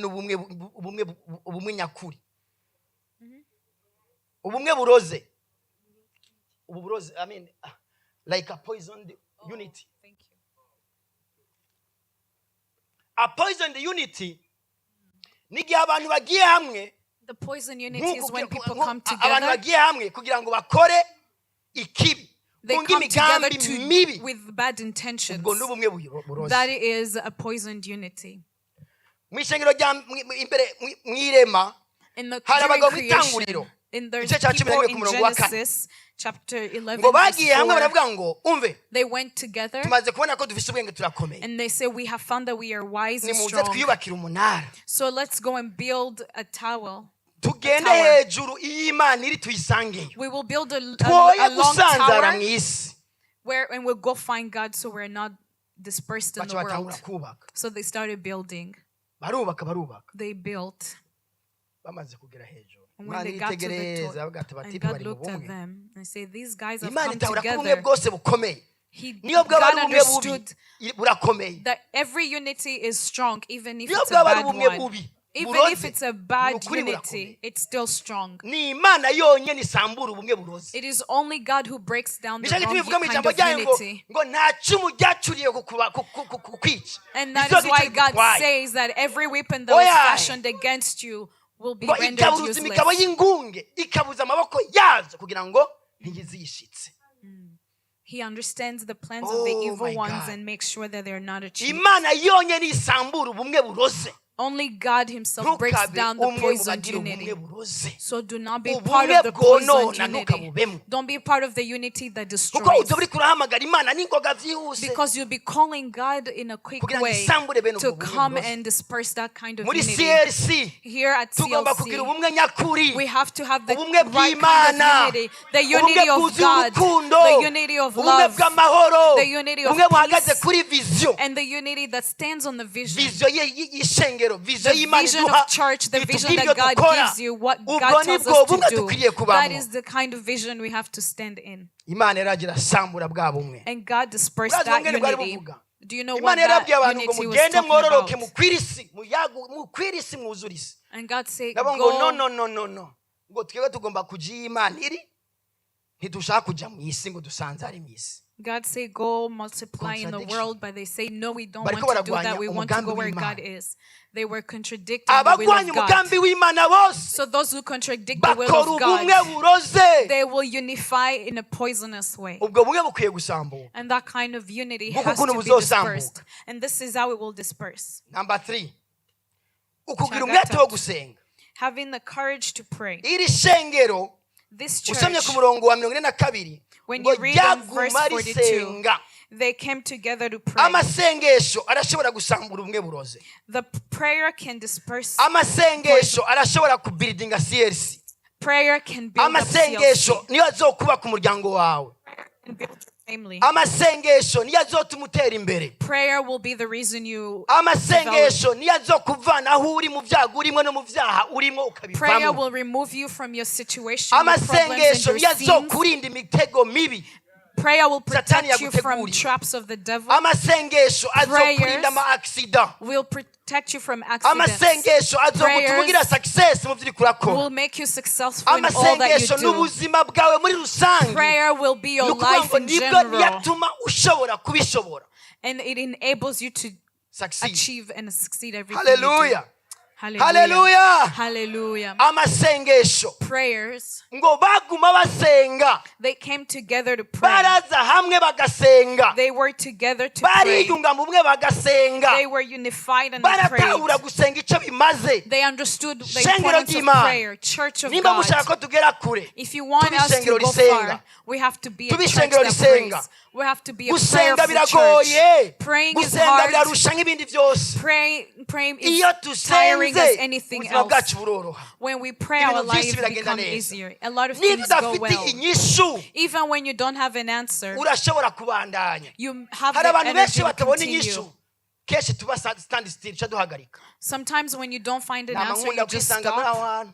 ubumwe nyakuri. Ubumwe buroze. Ubu buroze, I mean, like a poisoned unity. thank you. A poisoned unity nigihe abantu bagiye hamwe. The poison unity is when people come abantu together. bagiye hamwe kugira ngo bakore ikibi. They Bunge come together imigambi mibi. with bad intentions. Ubwo n'ubumwe buroze. That is a poisoned unity. Mwishengero rya imbere mwirema In the hari during abagabo creation, b'itanguriro. in there's Igice cya people 11 in ku murongo wa kane. Genesis chapter 11 ngo verse bagiye hamwe 4, baravuga ngo umve they went together tumaze kubona ko dufite ubwenge turakomeye. and they say we have found that we are wise and Nimuze strong. twiyubakire umunara. So let's go and build a tower. Tugende tower. hejuru iyo Imana iri tuyisangeyo. We will build a Twoye long gusanzara tower mu isi. and we'll go find God so we're not dispersed in the Baca world. batangura kubaka. So they started building. Barubaka. They built. Bamaze kugera hejuru. And when Imana they got to the iritegereza top, bavuga ati and batipe God bari mu looked at bumwe. them and said, these guys have Imana come itahura ko ubumwe together. bwose bukomeye. Niyo bwaba God ari ubumwe bubi understood burakomeye. that every unity is strong, even if Niyo it's a bwaba ari bad ubumwe one. bubi Even if buroze. it's a bad Ni ukuri unity, burakomeye. it's still strong. Ni Imana yonyine isambura ubumwe buroze. It is only God who breaks down the Nicyo gituma ivuga mu wrong kind ijambo of ryayo ngo unity. nta cumu ryacuriye kukwica. And that Izo is why nicyo God gitwaye. says that every weapon that was Oya. fashioned against you will be ngo rendered ikaburuza imigabo useless. y'ingunge ikabuza amaboko yazo kugira ngo ntiyizishitse. He understands the plans of the Oh evil my ones God. and makes sure that they're not achieved. Imana yonyine isambura ubumwe buroze. Only God himself breaks Ntukabe down the umwe mu poisoned bagira ubumwe unity. buroze. So do not be Ubumwe part of the poisoned bwonona unity. ntukabubemo. Don't be part of the unity that Kuko destroys. uza uri kurahamagara Imana n'ingoga byihuse Because you'll be calling God in a quick kugira ngo way isambure bene to ubwo bumwe come buroze. and disperse that kind of Muri unity. CLC Here at tugomba kugira CLC, ubumwe nyakuri. we have to have the Ubumwe right kind bw'Imana. of unity. The unity Ubumwe of bwuzuye God. urukundo. The unity of Ubumwe love. bw'amahoro. The unity of Ubumwe buhagaze peace. kuri vision. And the unity that stands on the vision. Vision y'ishengero. Vision The y'Imana vision iduha. of church, the vision itubwira that ibyo God dukora. gives you, what Ubwo God tells nibwo us bumwe to do. dukwiriye kubamo. That is the kind of vision we have to stand in. Imana yaragira sambura bwa bumwe. And God dispersed Urazi that bumwe bwari unity. buvuga. Do you know what Imana that yarabwiye abantu ngo unity was mugende talking mwororoke about? mukwire isi mwuzure isi. And God said, Nabo ngo go. no. Ngo twebwe tugomba kujya iyo Imana iri. Ntidushaka kujya mu isi ngo dusanzare mu isi. God say go multiply in the Contradiction. world, but they say no, we don't Bariko want to do baragwanya that. We want to go umugambi where w'Imana. God is. They were contradicting the will Abagwanya of God. umugambi w'Imana bose So those who contradict the will bakora of ubumwe God, buroze. they will unify in a poisonous way. Ubwo bumwe bukwiye gusambuka. And that kind of unity Nguko has ukuntu to be buzosambuka. dispersed. And this is how it will disperse. Number 3. Ukugira Cya umwete wo gatatu. gusenga. Having the courage to pray. Iri shengero This usomye church, ku murongo wa 42 when ngo you read in verse ryaguma 42, risenga. they came together to pray. Amasengesho arashobora gusambura ubumwe buroze. The prayer can disperse. Amasengesho arashobora kubuildinga CLC. Prayer can build up amasengesho TLC. niyo azokubaka umuryango wawe. Can build your family. Amasengesho niyo azotuma utera imbere. Prayer will be the reason you Amasengesho niyo azokuvana aho uri mu byago urimo no mu byaha urimo Prayer ukabivamo. will remove you from your situation, your problems Amasengesho and niyo your sins. azokurinda imitego mibi. Prayer will Satani protect you from yaguteguriye. traps of the devil. Amasengesho azokurinda ama accident. Will protect you from accidents. Amasengesho azokutuma ugira success mu byo uri kurakora. Will make you successful in all that you Amasengesho do. n'ubuzima bwawe muri rusange. Prayer will be your Nukuvuga life ngo in nibwo general. yatuma ushobora kubishobora. And it enables you to Succeed. achieve and succeed everything you do. Hallelujah. Hallelujah. Hallelujah. Hallelujah. Amasengesho Prayers, ngo baguma basenga. they came together to pray. Baraza hamwe bagasenga. They were together to pray. Bariyunga mu bumwe bagasenga. They were unified and they Baratahura prayed. gusenga icyo bimaze. They understood the Ishengero importance of ry'Imana. prayer. Church of Nimba mushaka God. ko tugera kure. If you want Tube us to ishengero go risenga. far, we have to be a Tube church ishengero that risenga. prays. We have to be a Gusenga prayerful biragoye. church. Praying is Gusenga hard. birarusha nk'ibindi byose. Praying Iyo is tiring as dusenze anything ubuzima else. bwacu buroroha. When we pray, Ibintu our lives byinshi biragenda become neza. easier. A lot of Niba things go udafite well. inyishu Even when you don't have an answer, urashobora kubandanya. you have Hari the abantu benshi energy to batabona continue. inyishu kenshi tuba stand still ca duhagarika. Sometimes when you don't find an Nama answer, nkunda you just kwisanga muri aho stop. hantu.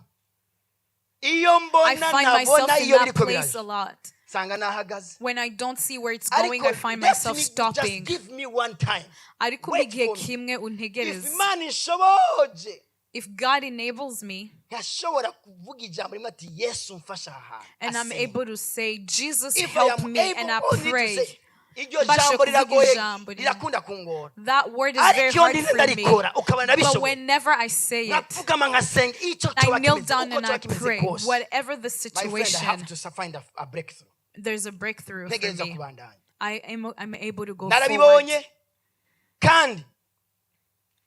Iyo I mbona find myself ntabona in iyo that biriko place a biraje lot. sanga nahagaze. When I don't see where it's going, I find let myself me stopping. just give me one time. Ariko Wait igihe for me. kimwe If untegereze. Imana ishoboje If God enables me yashobora kuvuga ijambo rimwe ati Yesu mfasha aha hantu. and I'm Asenga. able to say, Jesus, If I help am me, and I able only to pray. say, iryo Mbashe jambo kuvuga riragoye ijambo rimwe. rirakunda kungora. That word is very Ariko iyo hard ndinde for me. ndarikora ukabona But nabishoboye. whenever I say it, Napfukama nkasenga icyo I coba kneel kimeze down uko and coba I kimeze pray. kose. Whatever the My friend, I have situation, to find a breakthrough. there's a breakthrough for Ntegereza me. kubandanya. I'm able to go forward. Narabibonye kandi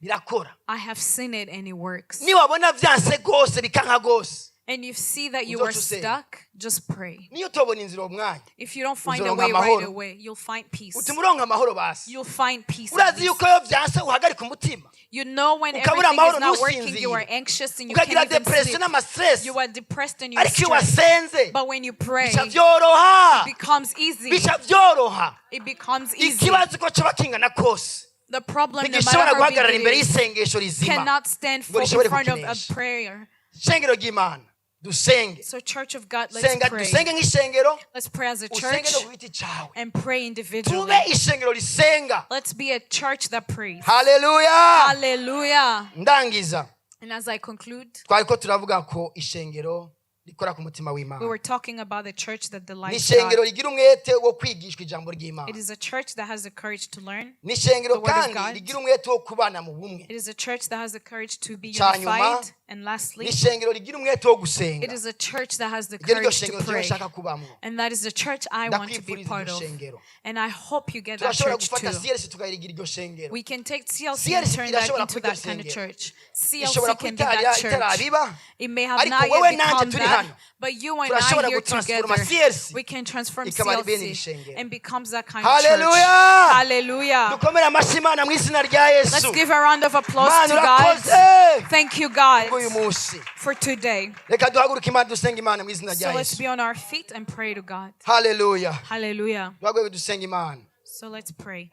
birakora. I have seen it and it works. Niwabona vyanse gose bikanka gose. And you see that you Uzoca are usenga. stuck, just pray. Niyo utobona inzira umwanya. If you don't find a Uzoronka way right amahoro. away, you'll find peace. Utumuronka amahoro basi. You'll find peace. at Urazi least. yuko iyo vyanse uhagarika umutima. You know when Ukabura everything amahoro is not working, you are ntusinzire. anxious and you Ukagira can't even depression sleep. n'amastress. You are depressed and you're Ariko iyo stressed. wasenze But when you pray, bica vyoroha. it becomes easy. Bica vyoroha. It becomes easy. Ikibazo ko coba kingana kose. The problem, no ntigishobora matter how guhagarara big imbere it is, y'isengesho rizima. cannot stand ngo in rishobore front of a kukinesha. prayer. Ishengero ry'Imana dusenge. So, Church of God, let's Senga pray. dusenge nk'ishengero. Let's pray as a Usenge church no ku giti cawe. and pray individually. Tube ishengero risenga. Let's be a church that prays. Hallelujah. Hallelujah. Ndangiza. And as I conclude, Twariko turavuga ko ishengero rikora ku mutima we w'Imana. were talking about the church that Ni delights ishengero God. rigira umwete wo kwigishwa ijambo ry'Imana. It is a church that has the courage to learn. Ni ishengero the word of kandi God. rigira umwete wo kubana mu bumwe. It is a church that has the courage to be Cyanyuma, unified. And Ni lastly, ishengero rigira umwete wo gusenga. it is a church that has the Iryo niryo courage to shengero pray. nshaka kubamwo. And that is the church I want to be Ndakwifuriza part iryo of. shengero. And I hope you get that Turashobora church gufata too. CLC tukayirigira iryo shengero. We can take CLC and CLC turn that irashobora into kuba that iryo kind of shengero. church. Ishobora CLC can be that church. itarabiba. It may have Ariko not wewe yet nanje become turi that, hano. but you and I Turashobora here gutransforma together, CLC. we can transform Ikaba ibindi CLC bishengero. and becomes that kind of church. Hallelujah. Hallelujah. Dukomere amashyi Imana mu izina rya Let's Yesu. give a round of applause Mana to God. urakoze. Thank you, God, Uyu munsi. for today. Reka duhaguruke Imana dusenge Imana mu izina So rya let's Yesu. be on our feet and pray to God. Hallelujah. Hallelujah. Duhaguruke dusenge Imana. So let's pray.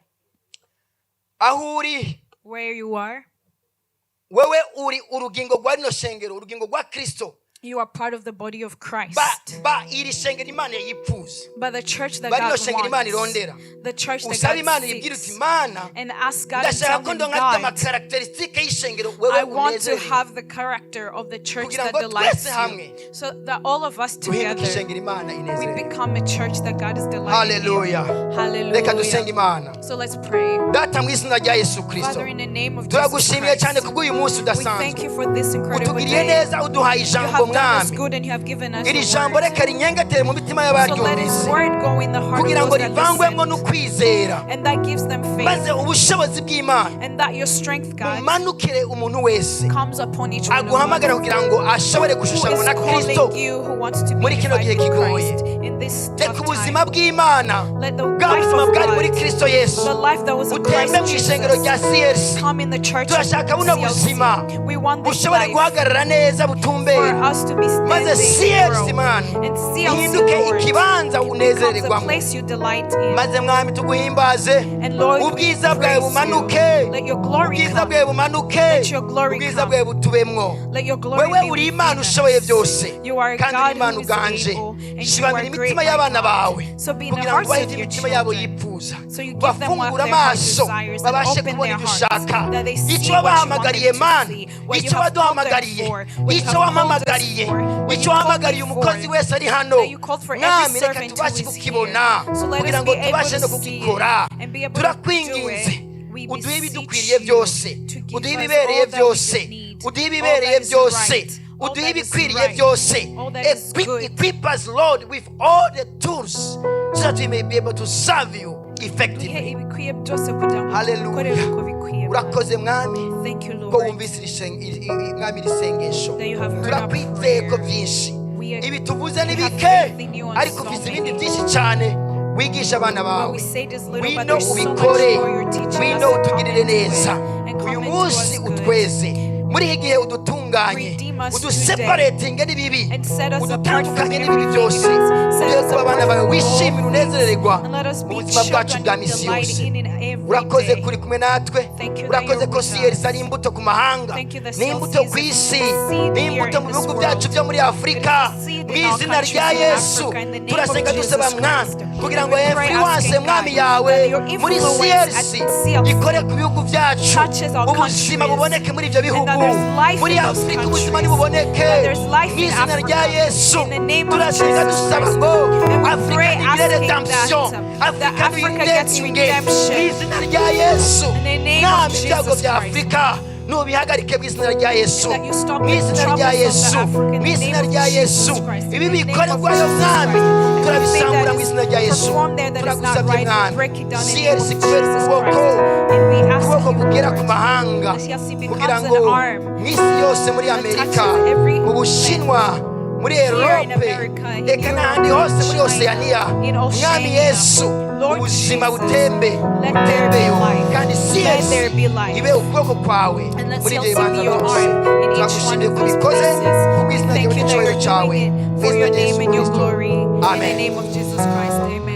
Aho uri Where you are, wewe uri urugingo rwa rino shengero, urugingo rwa Kristo. you are part of the body of Christ. Ba iri shengero Imana yipfuza. But the church that Ba rino God shengero Imana wants, irondera. the church that Usaba God Imana ibwira uti seeks, Imana and ask God and tell ndashaka ko him, ndonka God, amakarakterisitike y'ishengero wewe I want to unezereye. have the character of the church Kugira that ngo delights twese you, hamwe so that all of us duhinduke together, ishengero Imana we inezereye. become a church that God is delighted Hallelujah. in. Reka dusenge Hallelujah. Imana. So let's pray. Data mu izina rya Yesu Kristo. Father, in the name of Jesus Turagushimiye cyane Christ, kubw'uyu munsi we thank udasanzwe. you for this incredible Utugiriye day. neza uduhaye You ijambo have done us mwami. good and you have given us Iri your jambo word. reka rinyengetere mu mitima So let his y'abaryumvise word go in the heart of kugira ngo those that rivangwemo listen, n'ukwizera and that gives them faith, maze ubushobozi bw'Imana and that your strength, God, bumanukire umuntu wese comes upon each one of aguhamagara us kugira ngo ashobore who gushushanywa is na Kristo calling you, who wants to be muri kino unified gihe with kigoye. Christ in this reka tough ubuzima time. bw'Imana Let the bwa life buzima of bwari muri God, Kristo Yesu the life that was in butembe Christ mu ishengero rya Jesus, CLC. come in the church of Turashaka buno buzima CLC. We want this bushobore life guhagarara neza for butumbera, us to be maze standing and CLC grow. Mana And CLC, ihinduke Lord, ikibanza becomes a unezererwamo, place you delight in. maze Mwami tuguhimbaze, And Lord, ubwiza bwawe praise bumanuke, you. Let your glory ubwiza come. bwawe bumanuke, Let your glory ubwiza come. bwawe butubemwo. Let your glory Wewe be uri within Imana us. ushoboye byose, You are a kandi God uri Imana who is uganje. able, and you Shibanira are great, imitima my y'abana God. bawe So be in the kugira ngo hearts ubahe of your imitima yabo children. yifuza, So you give them what bafungura their heart amaso desires and babashe open kubona their ibyo hearts, ushaka, that they see icyo what you want wabahamagariye them to Mana, see, what you icyo have called them waduhamagariye, for, what you icyo have called us wampamagariye, for, what icyo you called wahamagariye me umukozi for, wese ari hano. that you called for every Mwami reka servant who tubashe is kukibona here. So let kugira us ngo be able tubashe no to see kugikora. it and be able to do Turakwinginze it. We uduhe beseech ibidukwiriye you byose, to give uduhe us ibibereye all that we byose, need, uduhe all ibibereye that is byose, right, all uduhe that is ibikwiriye right, byose. all that is good. Equip us, Lord, with all the tools so that we may be able to serve you Duhe effectively. ibikwiye byose kugira ngo Hallelujah. dukorere uko bikwiye. Urakoze Mwami Thank you, ko Lord, wumvise Mwami iri sengesho. that you have heard our Turakwizeye ko prayer. byinshi We are- ibi tuvuze ni we have bike, faith in you on ariko so ufite many. ibindi byinshi cyane wigisha abana But bawe. we say this little, but Wino there's so much ubikore, more you're teaching us wino to come utugirire into it neza. and Uyu come into munsi us good. utweze muri iki gihe udutunganye, Redeem us uduseparatinge n'ibibi, and set us apart from udutandukanye n'ibibi everything. byose. Set Tugiye us kuba abana apart bawe from wishimira all unezererwa things. And let us mu be buzima bwacu children bwa you misi delight yose. in every Urakoze day. kuri kumwe natwe, Thank you that urakoze you're ko with CLC us. ari imbuto ku mahanga, Thank you that ni imbuto ku CLC is isi, a seed ni here imbuto in mu this bihugu world. byacu byo muri Afurika. It is a seed Mu in our izina countries rya in Yesu Africa, in the name turasenga of dusaba Jesus Mwana Christ. kugira ngo We pray influence asking Mwami God yawe that your muri influence at CLC CLC ikore ku bihugu byacu, touches our ubuzima countries, buboneke muri ibyo and bihugu, that there's life muri in those Afurika ubuzima countries, nibuboneke that there's life mu in izina rya Africa. Yesu. In the name of Turasenga Jesus dusaba Christ. ngo And we Afurika pray nigire asking redemption, that Afurika Africa gets nuyirengenge mu redemption. izina rya Yesu. In the name of Mwami ibyago Jesus bya Christ. Afurika nubihagarike mu izina rya Yesu, That you stop mu the izina troubles rya of the Yesu, Africa in mu the izina name of rya Jesus Yesu. Christ. In Ibi the name of bikorerwayo Jesus Mwami Christ. Everything turabisambura that mu is izina rya Yesu. performed there that is not Turagusabye right, we Mwana, break it down in the name of CLC kubera Jesus ukuboko, Christ. And we ask ukuboko you, kugera ku Lord, mahanga, that CLC kugira becomes ngo an arm mu isi yose, muri that Amerika, touches every mu Bushinwa, muri here in Europe, America, in reka n'ahandi Europe, hose muri in Oceania. China, in Mwami Oceania. Yesu, Lord ubuzima Jesus, butembe let there be butembeyo, life. kandi Let there CLC be life. ibe ukuboko kwawe And let muri ibyo CLC bibanza be your byose. arm in each one Turagushimiye of ko those ubikoze places. kubw'izina Thank ryawe you that n'icyubahiro you're cyawe, doing mu it for izina your rya name Yesu and your Kristo. glory. In the Amen. name of Jesus Christ. Amen.